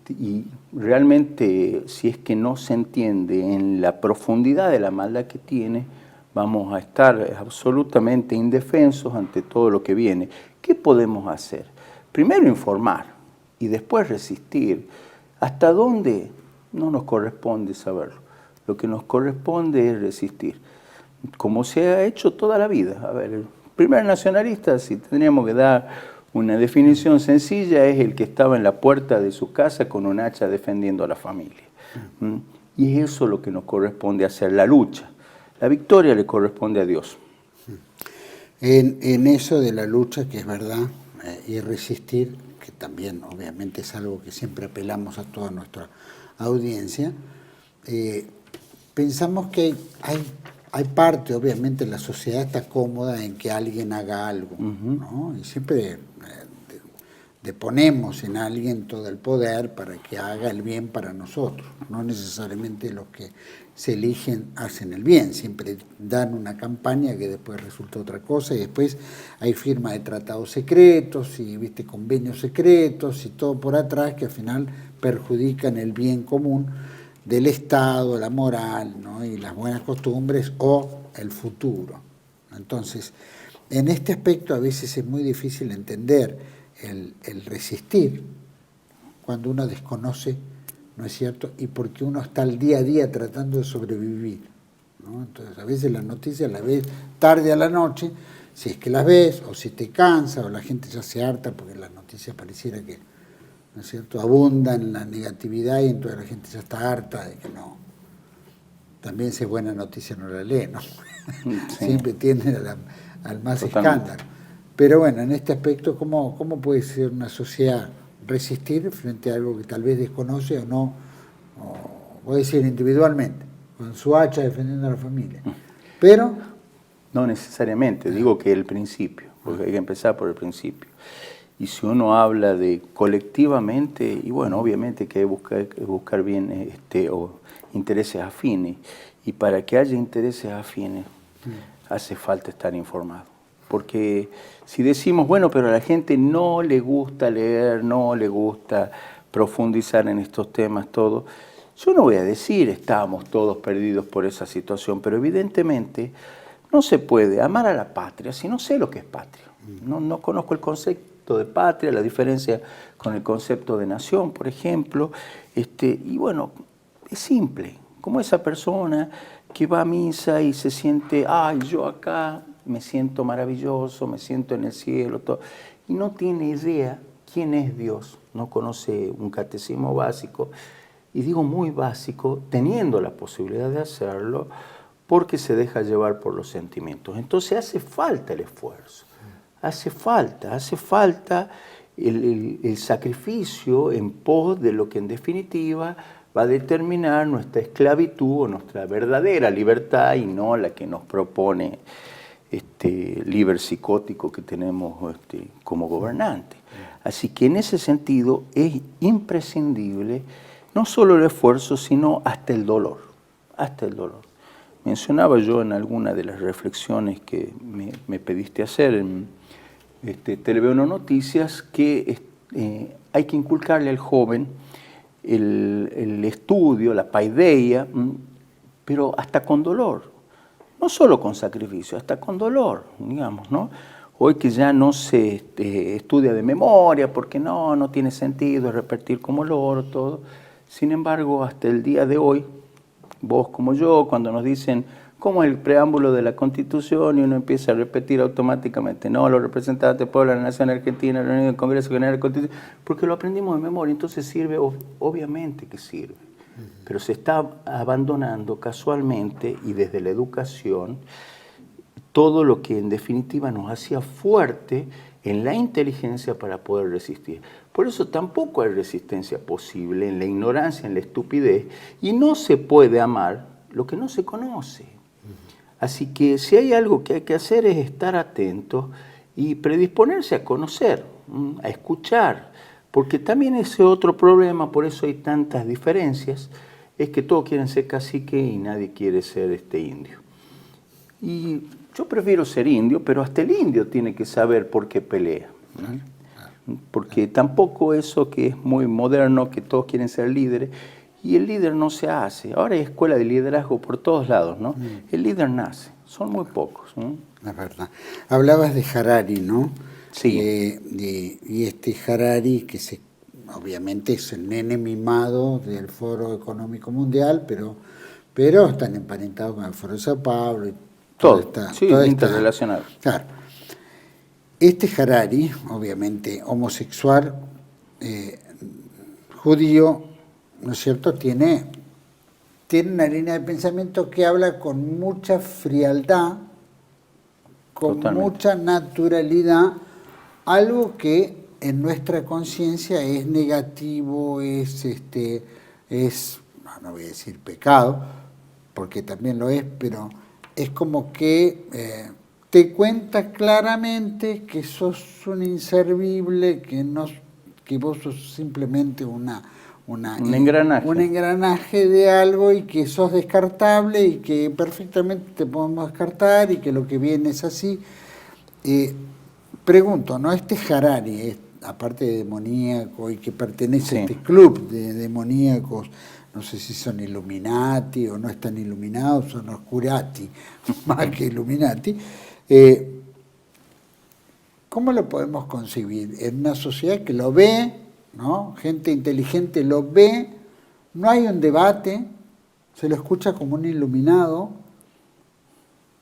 Y realmente, si es que no se entiende en la profundidad de la maldad que tiene, vamos a estar absolutamente indefensos ante todo lo que viene. ¿Qué podemos hacer? Primero informar y después resistir. ¿Hasta dónde? No nos corresponde saberlo. Lo que nos corresponde es resistir, como se ha hecho toda la vida. A ver, el primer nacionalista, si tendríamos que dar una definición sencilla, es el que estaba en la puerta de su casa con un hacha defendiendo a la familia. Y es eso lo que nos corresponde hacer, la lucha. La victoria le corresponde a Dios. En eso de la lucha, que es verdad, y resistir, que también obviamente es algo que siempre apelamos a toda nuestra audiencia, pensamos que hay parte, obviamente la sociedad está cómoda en que alguien haga algo, ¿no? Y siempre deponemos en alguien todo el poder para que haga el bien para nosotros. No necesariamente los que se eligen hacen el bien, siempre dan una campaña que después resulta otra cosa y después hay firma de tratados secretos y convenios secretos y todo por atrás que al final perjudican el bien común del Estado, la moral, ¿no? Y las buenas costumbres o el futuro. Entonces, en este aspecto a veces es muy difícil entender el resistir cuando uno desconoce, ¿no es cierto? Y porque uno está al día a día tratando de sobrevivir, ¿no? Entonces a veces las noticias las ves tarde a la noche, si es que las ves, o si te cansa, o la gente ya se harta porque las noticias pareciera que, ¿no es cierto?, abundan la negatividad y entonces la gente ya está harta de que no. También si es buena noticia no la lee, ¿no? Sí. Siempre tiende al más Totalmente. escándalo. Pero bueno, en este aspecto, ¿cómo puede ser una sociedad resistir frente a algo que tal vez desconoce o no, o voy a decir individualmente, con su hacha defendiendo a la familia? Pero No necesariamente, digo que el principio, porque hay que empezar por el principio. Y si uno habla de colectivamente, y bueno, obviamente que hay que buscar bien o intereses afines, y para que haya intereses afines hace falta estar informado. Porque si decimos, bueno, pero a la gente no le gusta leer, no le gusta profundizar en estos temas, todo, yo no voy a decir estamos todos perdidos por esa situación, pero evidentemente no se puede amar a la patria si no sé lo que es patria. No conozco el concepto de patria, la diferencia con el concepto de nación, por ejemplo, y bueno, es simple, como esa persona que va a misa y se siente, ay, yo acá me siento maravilloso, me siento en el cielo, todo, y no tiene idea quién es Dios, no conoce un catecismo básico, y digo muy básico, teniendo la posibilidad de hacerlo, porque se deja llevar por los sentimientos. Entonces hace falta el esfuerzo, hace falta el sacrificio en pos de lo que en definitiva va a determinar nuestra esclavitud o nuestra verdadera libertad y no la que nos propone líder psicótico que tenemos como gobernante. Así que en ese sentido es imprescindible no solo el esfuerzo, sino hasta el dolor, hasta el dolor. Mencionaba yo en alguna de las reflexiones que me pediste hacer en Televeo Noticias que hay que inculcarle al joven el estudio, la paideia, pero hasta con dolor. No solo con sacrificio, hasta con dolor, digamos, ¿no? Hoy que ya no se estudia de memoria porque no tiene sentido repetir como loro, todo. Sin embargo, hasta el día de hoy, vos como yo, cuando nos dicen cómo es el preámbulo de la Constitución y uno empieza a repetir automáticamente, no, los representantes del pueblo de la Nación Argentina, reunidos en el Congreso General de Constitución, porque lo aprendimos de memoria, entonces sirve, obviamente que sirve. Pero se está abandonando casualmente y desde la educación todo lo que en definitiva nos hacía fuerte en la inteligencia para poder resistir. Por eso tampoco hay resistencia posible en la ignorancia, en la estupidez, y no se puede amar lo que no se conoce. Así que si hay algo que hay que hacer es estar atentos y predisponerse a conocer, a escuchar, porque también ese otro problema, por eso hay tantas diferencias, es que todos quieren ser cacique y nadie quiere ser indio. Y yo prefiero ser indio, pero hasta el indio tiene que saber por qué pelea, ¿no? Porque tampoco eso que es muy moderno, que todos quieren ser líderes, y el líder no se hace. Ahora hay escuela de liderazgo por todos lados, ¿no? El líder nace, son muy pocos, ¿no? La verdad. Hablabas de Harari, ¿no? Sí. Y Harari, que obviamente es el nene mimado del Foro Económico Mundial, pero están emparentados con el Foro de Sao Paulo y todo interrelacionado. Claro. Harari, obviamente homosexual, judío, ¿no es cierto?, tiene una línea de pensamiento que habla con mucha frialdad, con Totalmente. mucha naturalidad, algo que en nuestra conciencia es negativo, no voy a decir pecado, porque también lo es, pero es como que te cuenta claramente que sos un inservible, que vos sos simplemente un engranaje de algo y que sos descartable y que perfectamente te podemos descartar y que lo que viene es así. Pregunto, ¿no? Este Harari, aparte de demoníaco y que pertenece a este club de demoníacos, no sé si son Illuminati o no están iluminados, son oscurati, más que Illuminati, ¿cómo lo podemos concebir? En una sociedad que lo ve, ¿no? Gente inteligente lo ve, no hay un debate, se lo escucha como un iluminado.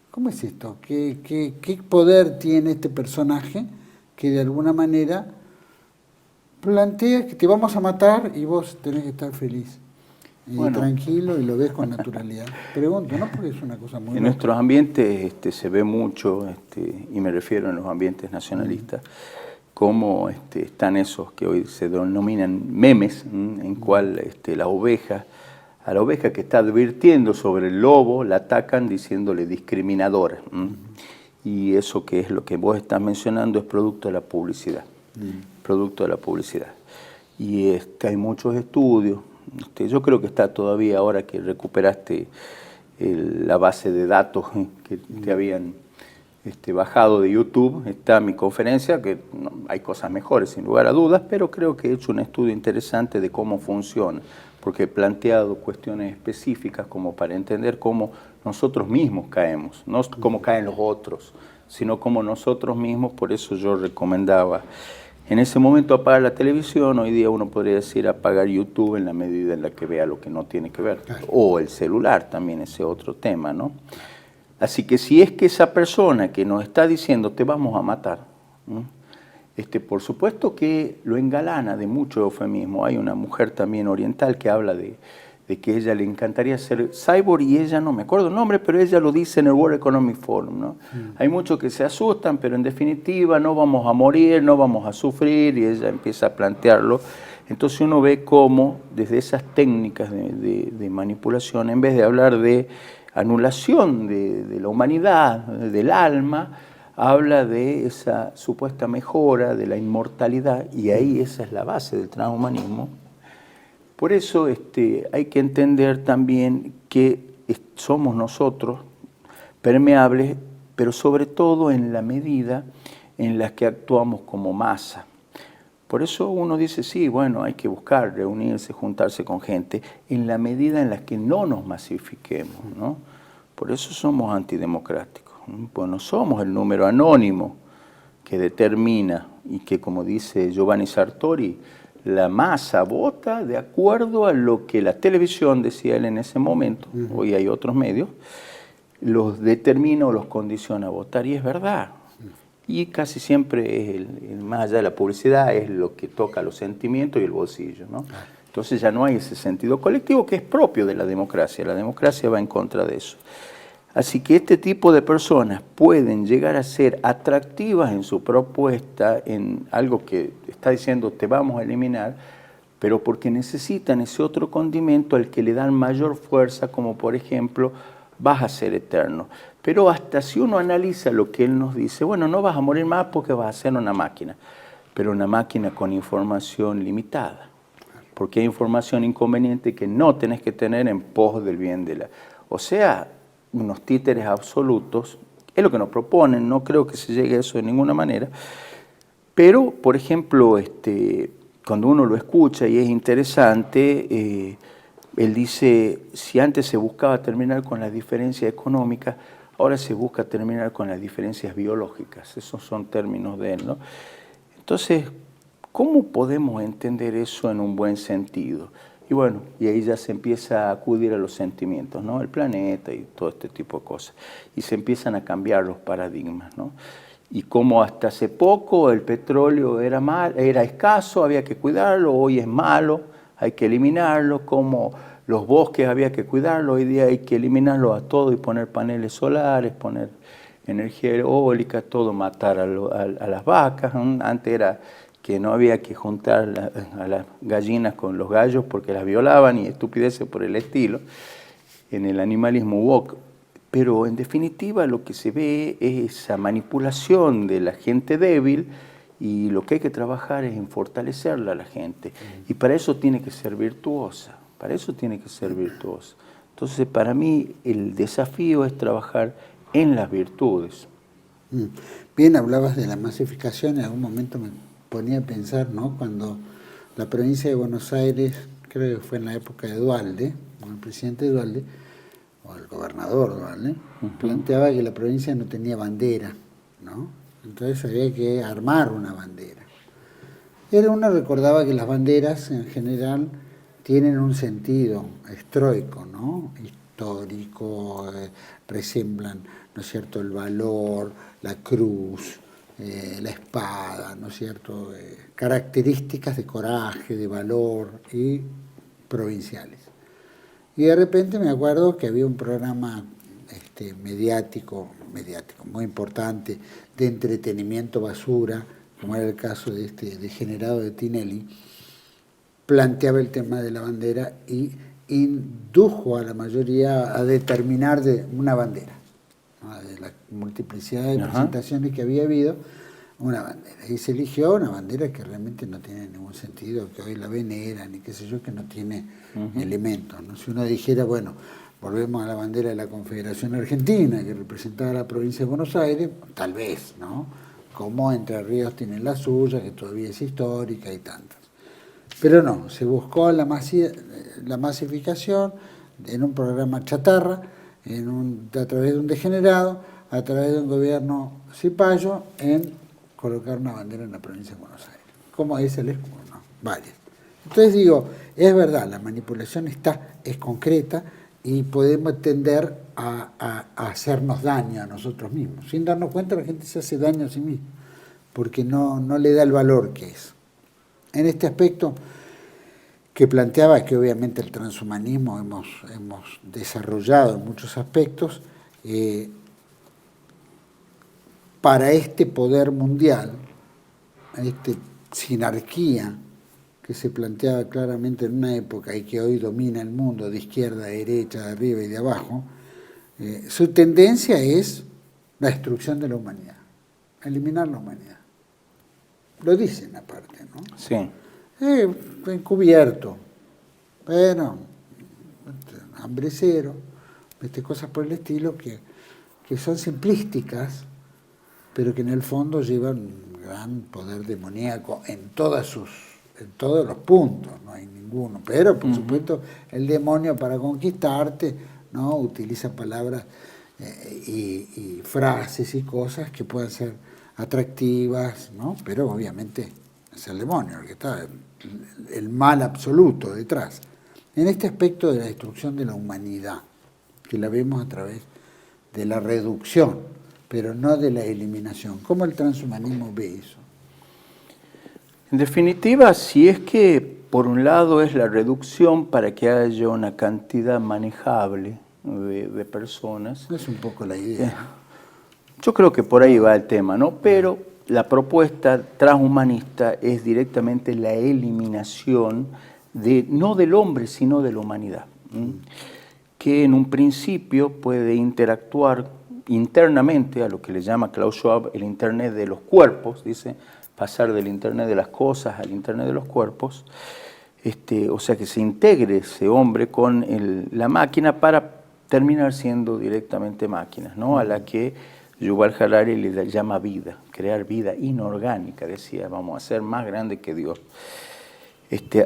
¿Cómo es esto? ¿Qué poder tiene este personaje que de alguna manera plantea que te vamos a matar y vos tenés que estar feliz y tranquilo y lo ves con naturalidad? Pregunto, ¿no? Porque es una cosa muy... En nuestros ambientes se ve mucho, y me refiero a los ambientes nacionalistas, cómo están esos que hoy se denominan memes, en cual a la oveja que está advirtiendo sobre el lobo, la atacan diciéndole discriminadora. Y eso que es lo que vos estás mencionando es producto de la publicidad. Producto de la publicidad. Y hay muchos estudios. Yo creo que está todavía, ahora que recuperaste la base de datos que te habían bajado de YouTube, está mi conferencia, que hay cosas mejores sin lugar a dudas, pero creo que he hecho un estudio interesante de cómo funciona, porque he planteado cuestiones específicas como para entender cómo nosotros mismos caemos, no cómo caen los otros, sino cómo nosotros mismos. Por eso yo recomendaba en ese momento apagar la televisión. Hoy día uno podría decir apagar YouTube en la medida en la que vea lo que no tiene que ver, o el celular también, ese otro tema, ¿no? Así que si es que esa persona que nos está diciendo te vamos a matar, por supuesto que lo engalana de mucho eufemismo. Hay una mujer también oriental que habla de que ella le encantaría ser cyborg, y ella, no me acuerdo el nombre, pero ella lo dice en el World Economic Forum, ¿no? Hay muchos que se asustan, pero en definitiva no vamos a morir, no vamos a sufrir, y ella empieza a plantearlo. Entonces uno ve cómo desde esas técnicas de manipulación, en vez de hablar de anulación de la humanidad, del alma, habla de esa supuesta mejora de la inmortalidad, y ahí esa es la base del transhumanismo. Por eso hay que entender también que somos nosotros permeables, pero sobre todo en la medida en la que actuamos como masa. Por eso uno dice, sí, bueno, hay que buscar, reunirse, juntarse con gente, en la medida en la que no nos masifiquemos, ¿no? Por eso somos antidemocráticos, ¿no? Pues no somos el número anónimo que determina, y que, como dice Giovanni Sartori, la masa vota de acuerdo a lo que la televisión, decía él en ese momento, hoy hay otros medios, los determina o los condiciona a votar, y es verdad. Y casi siempre es más allá de la publicidad, es lo que toca los sentimientos y el bolsillo, ¿no? Entonces ya no hay ese sentido colectivo que es propio de la democracia va en contra de eso. Así que este tipo de personas pueden llegar a ser atractivas en su propuesta, en algo que está diciendo te vamos a eliminar, pero porque necesitan ese otro condimento al que le dan mayor fuerza, como por ejemplo, vas a ser eterno. Pero hasta si uno analiza lo que él nos dice, bueno, no vas a morir más porque vas a ser una máquina, pero una máquina con información limitada, porque hay información inconveniente que no tenés que tener en pos del bien de la... O sea, unos títeres absolutos, es lo que nos proponen, no creo que se llegue a eso de ninguna manera, pero, por ejemplo, cuando uno lo escucha y es interesante, él dice, si antes se buscaba terminar con las diferencias económicas, ahora se busca terminar con las diferencias biológicas, esos son términos de él, ¿no? Entonces, ¿cómo podemos entender eso en un buen sentido? Y bueno, y ahí ya se empieza a acudir a los sentimientos, ¿no? El planeta y todo este tipo de cosas. Y se empiezan a cambiar los paradigmas, ¿no? Y como hasta hace poco el petróleo era escaso, había que cuidarlo, hoy es malo, hay que eliminarlo, como los bosques había que cuidarlo, hoy día hay que eliminarlo a todo y poner paneles solares, poner energía eólica, todo, matar a las vacas. Antes era que no había que juntar a las gallinas con los gallos porque las violaban y estupideces por el estilo, en el animalismo woke. Pero en definitiva lo que se ve es esa manipulación de la gente débil, y lo que hay que trabajar es en fortalecerla a la gente. Y para eso tiene que ser virtuosa, Entonces, para mí, el desafío es trabajar en las virtudes. Bien, hablabas de la masificación, en algún momento me ponía a pensar, ¿no? Cuando la provincia de Buenos Aires, creo que fue en la época de Duhalde, el presidente Duhalde, o el gobernador Duhalde, planteaba que la provincia no tenía bandera, ¿no? Entonces había que armar una bandera. Y uno recordaba que las banderas en general tienen un sentido estoico, ¿no? Histórico, resemblan, ¿no es cierto?, el valor, la cruz, la espada, ¿no es cierto?, características de coraje, de valor y provinciales. Y de repente me acuerdo que había un programa mediático muy importante, de entretenimiento basura, como era el caso de este degenerado de Tinelli, planteaba el tema de la bandera y indujo a la mayoría a determinar de una bandera, ¿no? De la multiplicidad de presentaciones que había habido, una bandera. Y se eligió una bandera que realmente no tiene ningún sentido, que hoy la veneran y qué sé yo, que no tiene elementos, ¿no? Si uno dijera, bueno, volvemos a la bandera de la Confederación Argentina, que representaba a la provincia de Buenos Aires, tal vez, ¿no? Como Entre Ríos tiene la suya, que todavía es histórica y tantas. Pero no, se buscó la masificación en un programa chatarra, a través de un degenerado, a través de un gobierno cipayo, en colocar una bandera en la provincia de Buenos Aires. ¿Cómo es el escudo? No, varias. Entonces digo, es verdad, la manipulación es concreta, y podemos tender a hacernos daño a nosotros mismos. Sin darnos cuenta, la gente se hace daño a sí misma, porque no le da el valor que es. En este aspecto que planteaba, que obviamente el transhumanismo hemos desarrollado en muchos aspectos, para este poder mundial, esta sinarquía que se planteaba claramente en una época y que hoy domina el mundo de izquierda a derecha, de arriba y de abajo, su tendencia es la destrucción de la humanidad, eliminar la humanidad. Lo dicen aparte, ¿no? Sí. Encubierto, pero hambre cero, cosas por el estilo que son simplísticas, pero que en el fondo llevan un gran poder demoníaco en todos los puntos, no hay ninguno. Pero, por supuesto, el demonio para conquistarte, ¿no?, utiliza palabras y frases y cosas que puedan ser atractivas, ¿no? Pero obviamente es el demonio, el que está el mal absoluto detrás. En este aspecto de la destrucción de la humanidad, que la vemos a través de la reducción, pero no de la eliminación. ¿Cómo el transhumanismo ve eso? En definitiva, si es que por un lado es la reducción para que haya una cantidad manejable de personas. Es un poco la idea. Yo creo que por ahí va el tema, ¿no? Pero la propuesta transhumanista es directamente la eliminación no del hombre, sino de la humanidad, que en un principio puede interactuar internamente a lo que le llama Klaus Schwab el Internet de los cuerpos, dice, pasar del Internet de las cosas al Internet de los cuerpos, o sea que se integre ese hombre con la máquina para terminar siendo directamente máquinas, ¿no? A la que Yuval Harari le llama vida, crear vida inorgánica, decía, vamos a ser más grande que Dios.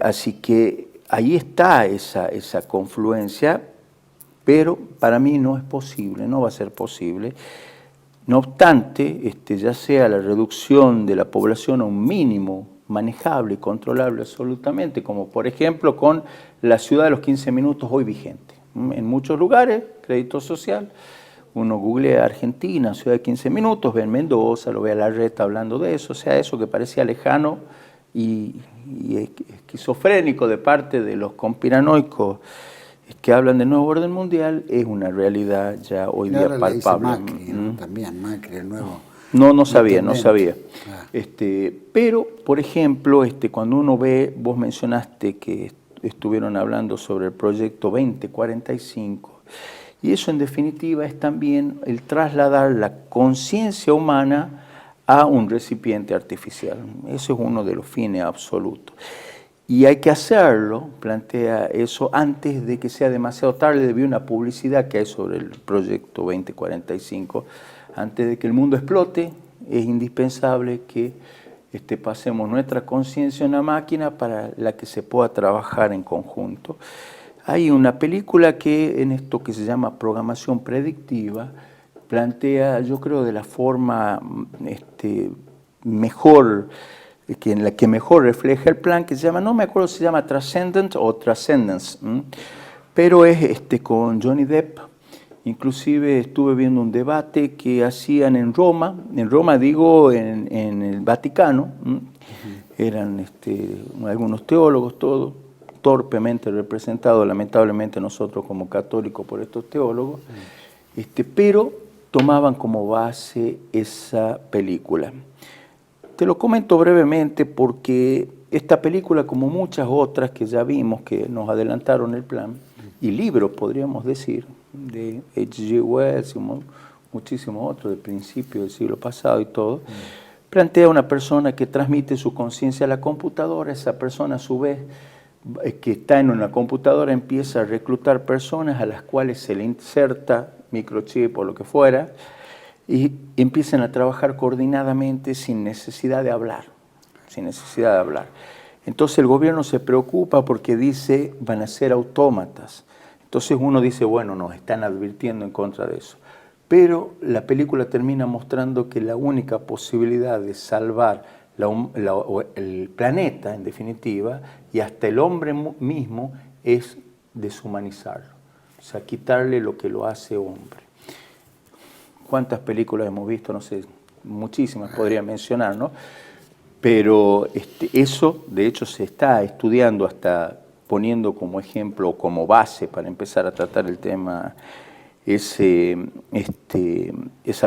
Así que ahí está esa confluencia, pero para mí no es posible, no va a ser posible. No obstante, ya sea la reducción de la población a un mínimo manejable y controlable absolutamente, como por ejemplo con la ciudad de los 15 minutos hoy vigente. En muchos lugares, crédito social, uno googlea Argentina, ciudad de 15 minutos, ve en Mendoza, lo ve a Larreta hablando de eso, o sea, eso que parecía lejano y esquizofrénico de parte de los conspiranoicos que hablan del nuevo orden mundial, es una realidad ya hoy día palpable. Macri, ¿no? También Macri, el nuevo No sabía. Ah. Pero, por ejemplo, cuando uno ve, vos mencionaste que estuvieron hablando sobre el proyecto 2045, y eso en definitiva es también el trasladar la conciencia humana a un recipiente artificial. Eso es uno de los fines absolutos. Y hay que hacerlo, plantea eso, antes de que sea demasiado tarde. Vi una publicidad que hay sobre el proyecto 2045. Antes de que el mundo explote, es indispensable que pasemos nuestra conciencia a una máquina para la que se pueda trabajar en conjunto. Hay una película que en esto que se llama programación predictiva plantea, yo creo, de la forma mejor, en la que mejor refleja el plan, que se llama, no me acuerdo si se llama Transcendent o Transcendence, pero es con Johnny Depp. Inclusive estuve viendo un debate que hacían en Roma digo, en el Vaticano, eran algunos teólogos, todos torpemente representados, lamentablemente nosotros como católicos por estos teólogos, pero tomaban como base esa película. Te lo comento brevemente porque esta película, como muchas otras que ya vimos, que nos adelantaron el plan, y libros, podríamos decir, de H.G. Wells y muchísimos otros del principio del siglo pasado y todo, plantea una persona que transmite su conciencia a la computadora. Esa persona, a su vez, que está en una computadora, empieza a reclutar personas a las cuales se le inserta microchip o lo que fuera, y empiezan a trabajar coordinadamente sin necesidad de hablar. Entonces el gobierno se preocupa porque dice, van a ser autómatas. Entonces uno dice, bueno, nos están advirtiendo en contra de eso. Pero la película termina mostrando que la única posibilidad de salvar el planeta, en definitiva, y hasta el hombre mismo, es deshumanizarlo. O sea, quitarle lo que lo hace hombre. ¿Cuántas películas hemos visto? No sé, muchísimas podría mencionar, ¿no? Pero eso, de hecho, se está estudiando, hasta poniendo como ejemplo, como base para empezar a tratar el tema, esa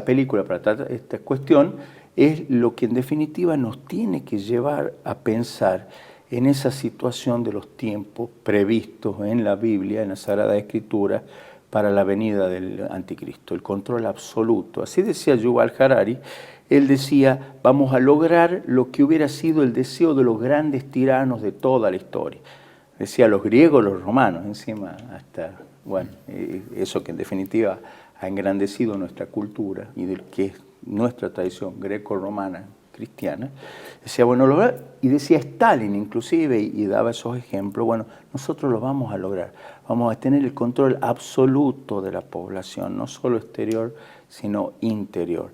película para tratar esta cuestión, es lo que en definitiva nos tiene que llevar a pensar en esa situación de los tiempos previstos en la Biblia, en la Sagrada Escritura, para la venida del anticristo, el control absoluto. Así decía Yuval Harari. Él decía, vamos a lograr lo que hubiera sido el deseo de los grandes tiranos de toda la historia. Decía los griegos, los romanos, encima hasta, bueno, eso que en definitiva ha engrandecido nuestra cultura y del que es nuestra tradición greco-romana, cristiana. Decía, bueno, y decía Stalin inclusive, y daba esos ejemplos, bueno, nosotros lo vamos a lograr. Vamos a tener el control absoluto de la población, no solo exterior, sino interior.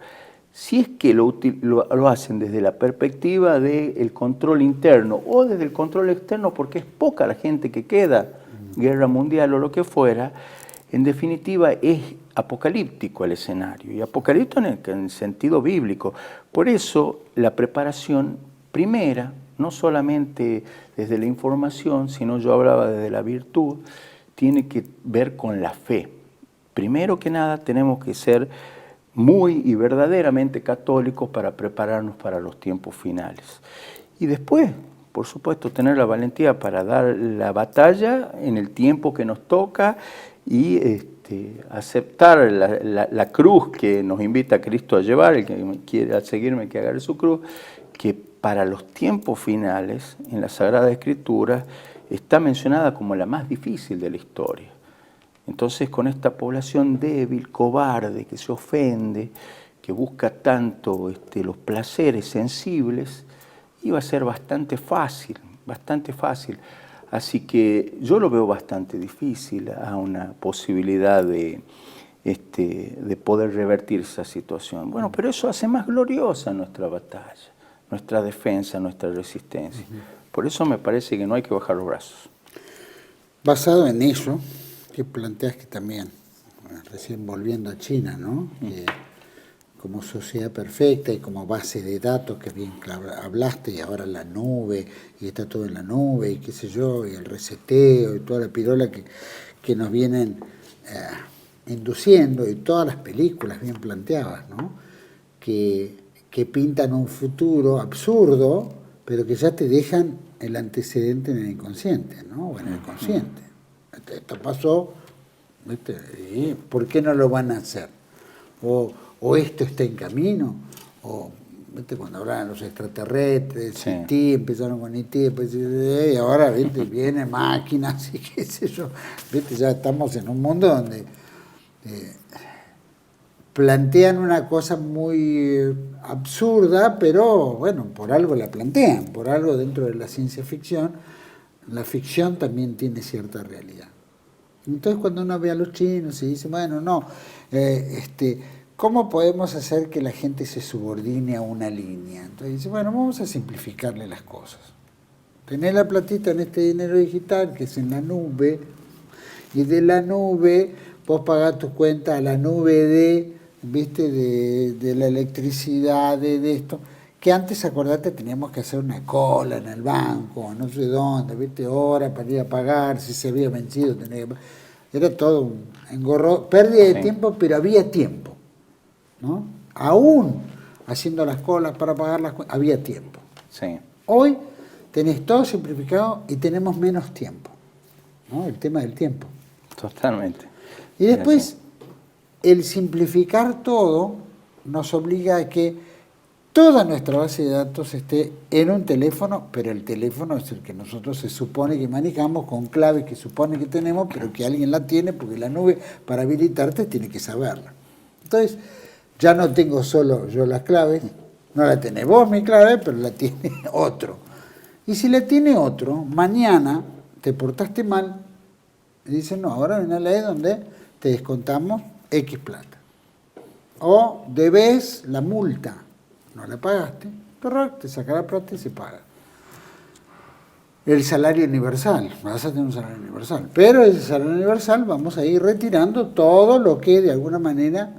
Si es que lo hacen desde la perspectiva del control interno o desde el control externo, porque es poca la gente que queda, guerra mundial o lo que fuera, en definitiva es apocalíptico el escenario, y apocalíptico en el sentido bíblico. Por eso la preparación primera, no solamente desde la información, sino yo hablaba desde la virtud, tiene que ver con la fe. Primero que nada tenemos que ser muy y verdaderamente católicos para prepararnos para los tiempos finales. Y después, por supuesto, tener la valentía para dar la batalla en el tiempo que nos toca y aceptar la cruz que nos invita a Cristo a llevar. El que quiera seguirme, que agarre su cruz, que para los tiempos finales, en la Sagrada Escritura, está mencionada como la más difícil de la historia. Entonces, con esta población débil, cobarde, que se ofende, que busca tanto los placeres sensibles, iba a ser bastante fácil. Así que yo lo veo bastante difícil a una posibilidad de poder revertir esa situación. Bueno, pero eso hace más gloriosa nuestra batalla, nuestra defensa, nuestra resistencia. Por eso me parece que no hay que bajar los brazos. Basado en eso, que planteas que también, recién volviendo a China, ¿no? Que como sociedad perfecta y como base de datos, que bien hablaste, y ahora la nube, y está todo en la nube, y qué sé yo, y el reseteo, y toda la pirola que nos vienen induciendo, y todas las películas bien planteadas, ¿no? Que que pintan un futuro absurdo, pero que ya te dejan el antecedente en el inconsciente, ¿no? O en el consciente. Esto pasó, ¿viste? ¿Y por qué no lo van a hacer? O esto está en camino, o ¿viste? Cuando hablaban los extraterrestres, Sí. E.T., empezaron con E.T., después, y ahora ¿viste? Vienen máquinas y qué sé yo, ¿viste? Ya estamos en un mundo donde plantean una cosa muy absurda, pero bueno, por algo la plantean, por algo dentro de la ciencia ficción, la ficción también tiene cierta realidad. Entonces cuando uno ve a los chinos y dice, bueno, no, ¿cómo podemos hacer que la gente se subordine a una línea? Entonces dice, bueno, vamos a simplificarle las cosas. Tenés la platita en este dinero digital, que es en la nube, y de la nube vos pagás tus cuentas a la nube ¿viste? De la electricidad, de esto, que antes, acordate, teníamos que hacer una cola en el banco, no sé dónde, ¿viste? Hora para ir a pagar, si se había vencido, tenía que... Era todo un engorro, pérdida de tiempo, pero había tiempo, ¿no? Aún haciendo las colas para pagar las cuentas, había tiempo. Sí. Hoy tenés todo simplificado y tenemos menos tiempo, ¿no? El tema del tiempo. Totalmente. Y después, el simplificar todo nos obliga a que toda nuestra base de datos esté en un teléfono, pero el teléfono es el que nosotros se supone que manejamos con claves que supone que tenemos, pero que alguien la tiene, porque la nube para habilitarte tiene que saberla. Entonces, ya no tengo solo yo las claves, no la tenés vos mi clave, pero la tiene otro. Y si la tiene otro, mañana te portaste mal, y dicen, no, ahora hay una ley donde te descontamos X plata. O debes la multa, no la pagaste, correcto, te saca la plata y se paga. El salario universal, vas a tener un salario universal, pero ese salario universal vamos a ir retirando todo lo que de alguna manera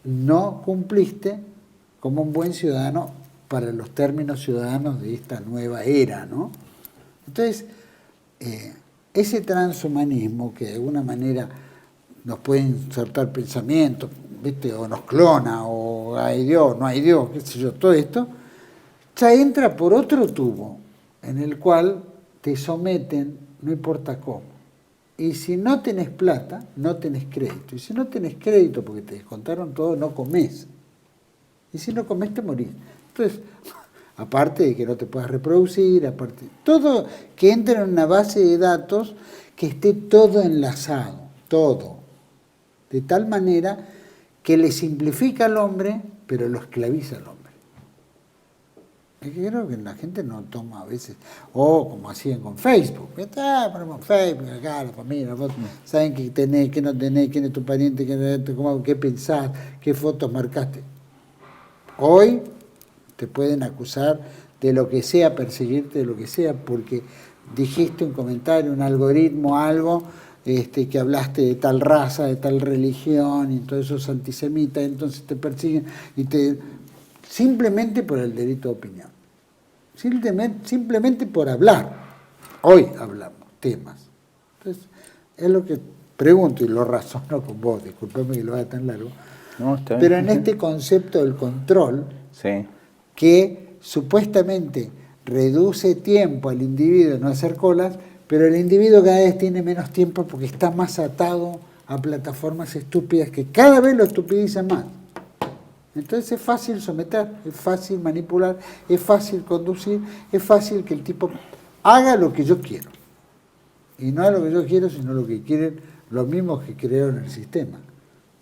no cumpliste como un buen ciudadano para los términos ciudadanos de esta nueva era, ¿no? Entonces, ese transhumanismo que de alguna manera nos puede insertar pensamientos, ¿viste? O nos clona, o hay Dios, no hay Dios, qué sé yo, todo esto, ya entra por otro tubo en el cual te someten, no importa cómo. Y si no tenés plata, no tenés crédito. Y si no tenés crédito porque te descontaron todo, no comés. Y si no comés, te morís. Entonces, aparte de que no te puedas reproducir, aparte, todo que entre en una base de datos que esté todo enlazado, todo, de tal manera que le simplifica al hombre, pero lo esclaviza al hombre. Es que creo que la gente no toma a veces, o como hacían con Facebook, ponemos Facebook, acá, la familia, la foto, saben qué tenés, qué no tenés, quién es tu pariente, qué pensás, qué fotos marcaste. Hoy te pueden acusar de lo que sea, perseguirte de lo que sea, porque dijiste un comentario, un algoritmo, algo, que hablaste de tal raza, de tal religión, y entonces sos antisemita, entonces te persiguen, y simplemente por el delito de opinión. Simplemente por hablar. Hoy hablamos temas. Entonces, es lo que pregunto y lo razono con vos, disculpame que lo haga tan largo, No, está bien. pero en este concepto del control, Sí. que supuestamente reduce tiempo al individuo en no hacer colas, pero el individuo cada vez tiene menos tiempo porque está más atado a plataformas estúpidas que cada vez lo estupidizan más. Entonces es fácil someter, es fácil manipular, es fácil conducir, es fácil que el tipo haga lo que yo quiero. Y no es lo que yo quiero, sino lo que quieren los mismos que crearon el sistema,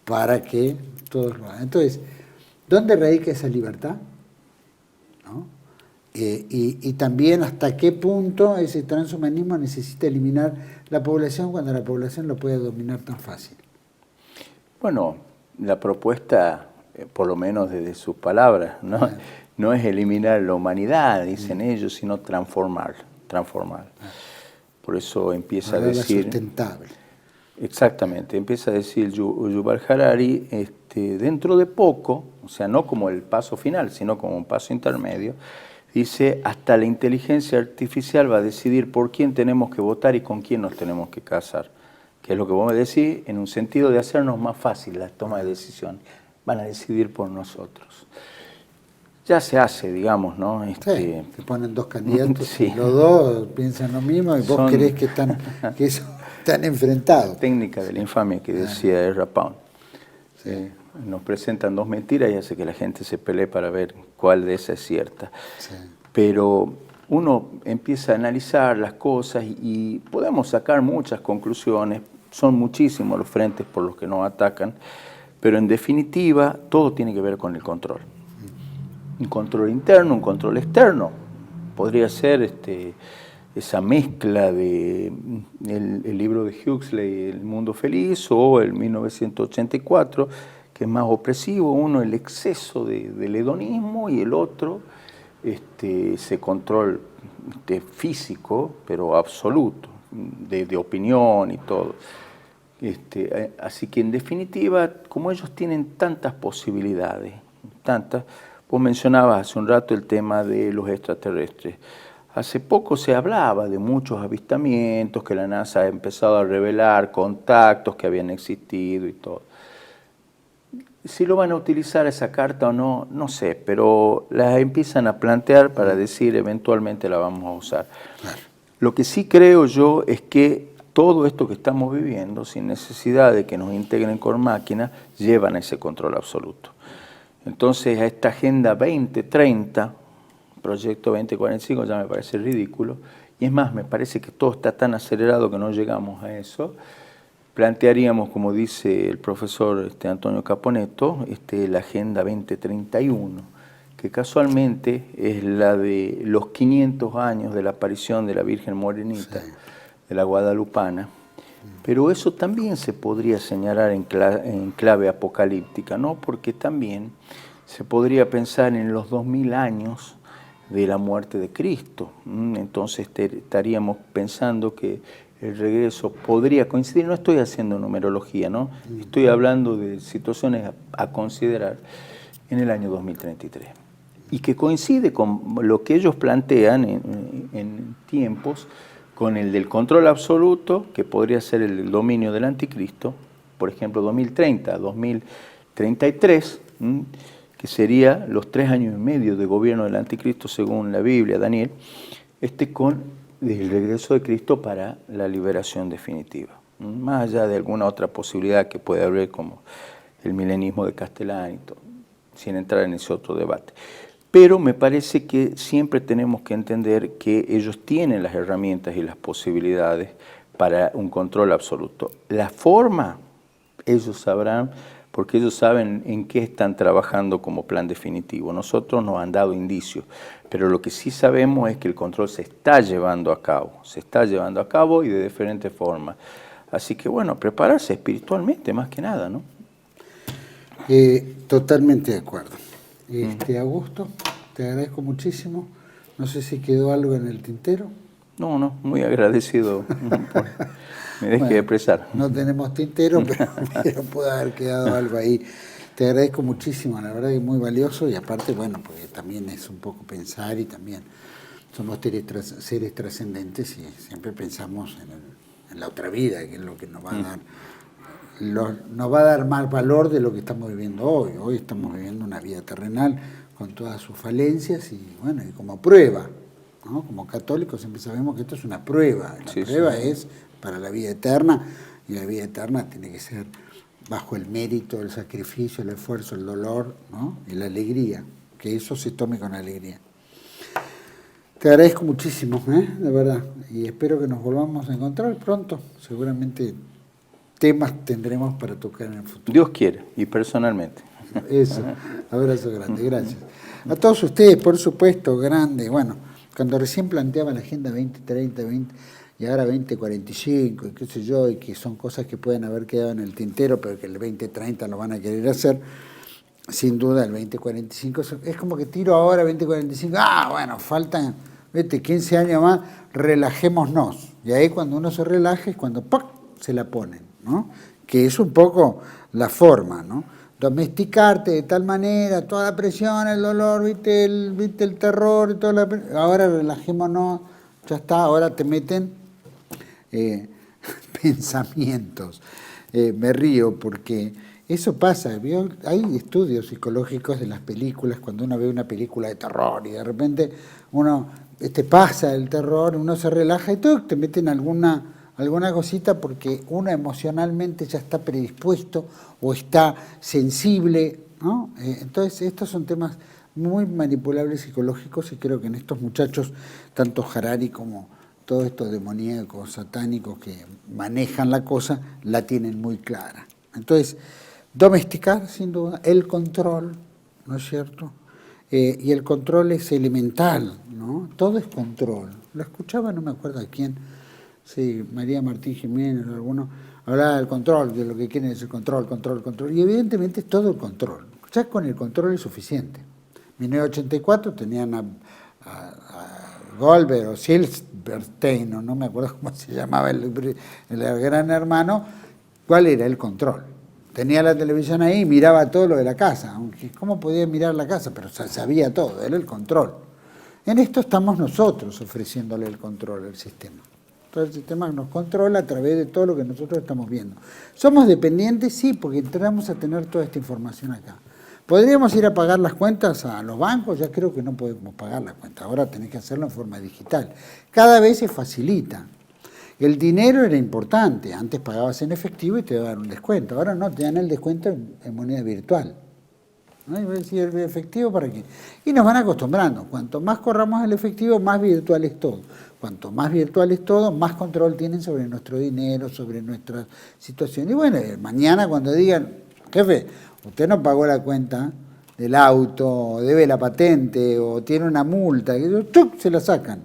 para que todos lo hagan. Entonces, ¿dónde radica esa libertad? ¿No? Y también hasta qué punto ese transhumanismo necesita eliminar la población cuando la población lo puede dominar tan fácil. Bueno, la propuesta, por lo menos desde sus palabras, no es eliminar la humanidad, dicen ellos, sino transformar. Por eso empieza a decir... sustentable. Exactamente, empieza a decir Yuval Harari, dentro de poco, o sea, no como el paso final, sino como un paso intermedio, dice, hasta la inteligencia artificial va a decidir por quién tenemos que votar y con quién nos tenemos que casar. Que es lo que vos me decís, en un sentido de hacernos más fácil la toma de decisión. Van a decidir por nosotros. ya se hace, digamos, ¿no? Sí, te ponen dos candidatos Sí. y los dos piensan lo mismo y vos creés que están enfrentados. Técnica de la infamia que decía Ezra Pound. Sí. Nos presentan dos mentiras y hace que la gente se pelee para ver cuál de esas es cierta. Sí. Pero uno empieza a analizar las cosas y podemos sacar muchas conclusiones. Son muchísimos los frentes por los que nos atacan, pero en definitiva todo tiene que ver con el control. Un control interno, un control externo. Podría ser esa mezcla de el libro de Huxley, El Mundo Feliz, o el 1984, que es más opresivo. Uno, el exceso del hedonismo, y el otro, ese control físico, pero absoluto, de opinión y todo. Así que en definitiva, como ellos tienen tantas posibilidades, vos mencionabas hace un rato el tema de los extraterrestres. Hace poco se hablaba de muchos avistamientos, que la NASA ha empezado a revelar contactos que habían existido y todo. Si lo van a utilizar esa carta o no, no sé, pero la empiezan a plantear para decir eventualmente la vamos a usar. Claro. Lo que sí creo yo es que todo esto que estamos viviendo, sin necesidad de que nos integren con máquinas, llevan a ese control absoluto. Entonces, a esta Agenda 2030, Proyecto 2045, ya me parece ridículo, y es más, me parece que todo está tan acelerado que no llegamos a eso. Plantearíamos, como dice el profesor Antonio Caponetto, la Agenda 2031, que casualmente es la de los 500 años de la aparición de la Virgen Morenita, sí, de la Guadalupana. Pero eso también se podría señalar en clave apocalíptica, ¿no? Porque también se podría pensar en los 2000 años de la muerte de Cristo. Entonces estaríamos pensando que el regreso podría coincidir. No estoy haciendo numerología, ¿no? Estoy hablando de situaciones a considerar en el año 2033. Y que coincide con lo que ellos plantean en tiempos, con el del control absoluto, que podría ser el dominio del anticristo, por ejemplo 2030, 2033, que sería los 3 años y medio de gobierno del anticristo según la Biblia, Daniel, con el regreso de Cristo para la liberación definitiva. Más allá de alguna otra posibilidad que puede haber, como el milenismo de Castellán y todo, sin entrar en ese otro debate. Pero me parece que siempre tenemos que entender que ellos tienen las herramientas y las posibilidades para un control absoluto. La forma, ellos sabrán, porque ellos saben en qué están trabajando como plan definitivo. Nosotros nos han dado indicios, pero lo que sí sabemos es que el control se está llevando a cabo y de diferentes formas. Así que bueno, prepararse espiritualmente más que nada, ¿no? Totalmente de acuerdo. Augusto, te agradezco muchísimo. No sé si quedó algo en el tintero. No, muy agradecido. Me deje de expresar. No tenemos tintero, pero puede haber quedado algo ahí. Te agradezco muchísimo, la verdad que es muy valioso, y aparte, bueno, porque también es un poco pensar, y también somos seres trascendentes y siempre pensamos en la otra vida, que es lo que nos va a dar. Nos va a dar más valor de lo que estamos viviendo hoy. Hoy estamos viviendo una vida terrenal con todas sus falencias y bueno, y como prueba, ¿no? Como católicos siempre sabemos que esto es una prueba. La prueba es para la vida eterna, y la vida eterna tiene que ser bajo el mérito, el sacrificio, el esfuerzo, el dolor, ¿no? Y la alegría, que eso se tome con alegría. Te agradezco muchísimo, de verdad, y espero que nos volvamos a encontrar pronto. Seguramente temas tendremos para tocar en el futuro. Dios quiere, y personalmente. Eso, abrazo grande, gracias. A todos ustedes, por supuesto, grande. Bueno, cuando recién planteaba la Agenda 2030, y ahora 2045, y qué sé yo, y que son cosas que pueden haber quedado en el tintero, pero que el 2030 lo van a querer hacer, sin duda el 2045, es como que tiro ahora 2045, bueno, faltan 15 años más, relajémonos. Y ahí cuando uno se relaje es cuando ¡pac!, se la ponen, ¿no? Que es un poco la forma, ¿no? Domesticarte de tal manera, toda la presión, el dolor, viste el terror, ahora relajémonos, ya está, ahora te meten pensamientos. Me río porque Eso pasa, ¿vio? Hay estudios psicológicos de las películas, cuando uno ve una película de terror y de repente uno pasa el terror, uno se relaja y todo, te meten alguna cosita porque uno emocionalmente ya está predispuesto o está sensible, ¿no? Entonces estos son temas muy manipulables psicológicos y creo que en estos muchachos, tanto Harari como todos estos demoníacos, satánicos que manejan la cosa, la tienen muy clara. Entonces, domesticar, sin duda, el control, ¿no es cierto? Y el control es elemental, ¿no? Todo es control. Lo escuchaba, no me acuerdo a quién, sí, María Martín Jiménez o alguno, hablaba del control, de lo que quieren es el control. Y evidentemente es todo el control. Ya con el control es suficiente. En 1984 tenían a Goldberg o Silverstein, o no me acuerdo cómo se llamaba el gran hermano. ¿Cuál era el control? Tenía la televisión ahí y miraba todo lo de la casa, aunque ¿cómo podía mirar la casa? Pero sabía todo, era el control. En esto estamos nosotros ofreciéndole el control al sistema. Todo el sistema nos controla a través de todo lo que nosotros estamos viendo. ¿Somos dependientes? Sí, porque entramos a tener toda esta información acá. ¿Podríamos ir a pagar las cuentas a los bancos? Ya creo que no podemos pagar las cuentas. Ahora tenés que hacerlo en forma digital. Cada vez se facilita. El dinero era importante. Antes pagabas en efectivo y te daban un descuento. Ahora no, te dan el descuento en moneda virtual. ¿No? Y voy a decir, ¿el efectivo para qué? Y nos van acostumbrando. Cuanto más corramos el efectivo, más virtual es todo. Cuanto más virtual es todo, más control tienen sobre nuestro dinero, sobre nuestra situación. Y bueno, mañana cuando digan, jefe, usted no pagó la cuenta del auto, o debe la patente, o tiene una multa, ¡chuc!, se la sacan.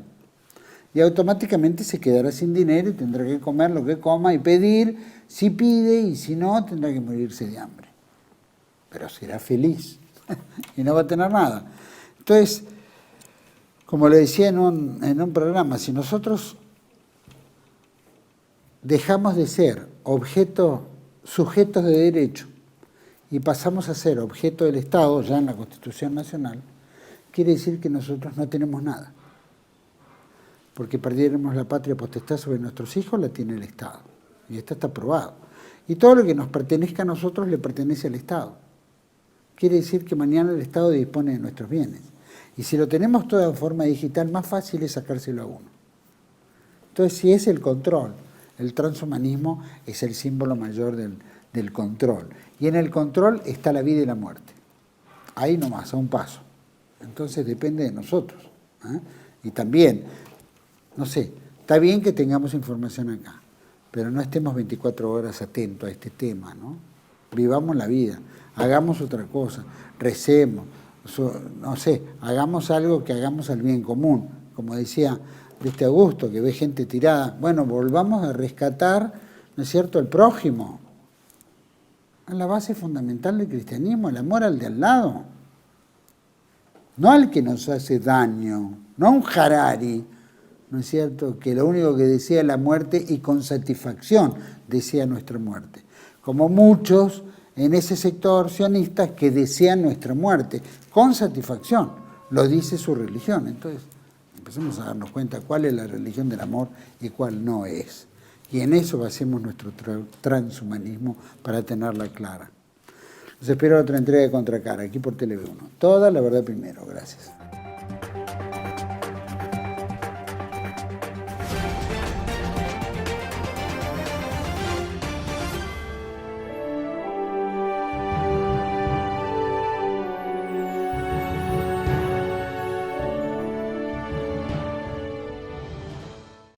Y automáticamente se quedará sin dinero y tendrá que comer lo que coma y pedir, si pide, y si no, tendrá que morirse de hambre. Pero será feliz y no va a tener nada. Entonces, como le decía en un programa, si nosotros dejamos de ser sujetos de derecho, y pasamos a ser objeto del Estado, ya en la Constitución Nacional, quiere decir que nosotros no tenemos nada. Porque perdiéramos la patria potestad sobre nuestros hijos, la tiene el Estado. Y esto está aprobado. Y todo lo que nos pertenezca a nosotros le pertenece al Estado. Quiere decir que mañana el Estado dispone de nuestros bienes. Y si lo tenemos todo en forma digital, más fácil es sacárselo a uno. Entonces, si es el control, el transhumanismo es el símbolo mayor del control. Y en el control está la vida y la muerte. Ahí nomás, a un paso. Entonces depende de nosotros. Y también, no sé, está bien que tengamos información acá, pero no estemos 24 horas atentos a este tema, ¿no? Vivamos la vida, hagamos otra cosa, recemos, no sé, hagamos algo que hagamos al bien común. Como decía Augusto, que ve gente tirada. Bueno, volvamos a rescatar, ¿no es cierto?, el prójimo. Es la base fundamental del cristianismo, el amor al de al lado. No al que nos hace daño, no a un Harari, ¿no es cierto?, que lo único que desea es la muerte y con satisfacción desea nuestra muerte. Como muchos en ese sector sionistas que desean nuestra muerte con satisfacción, lo dice su religión. Entonces, empecemos a darnos cuenta cuál es la religión del amor y cuál no es. Y en eso basemos nuestro transhumanismo para tenerla clara. Los espero en otra entrega de Contracara, aquí por Tele1. Toda la verdad primero. Gracias.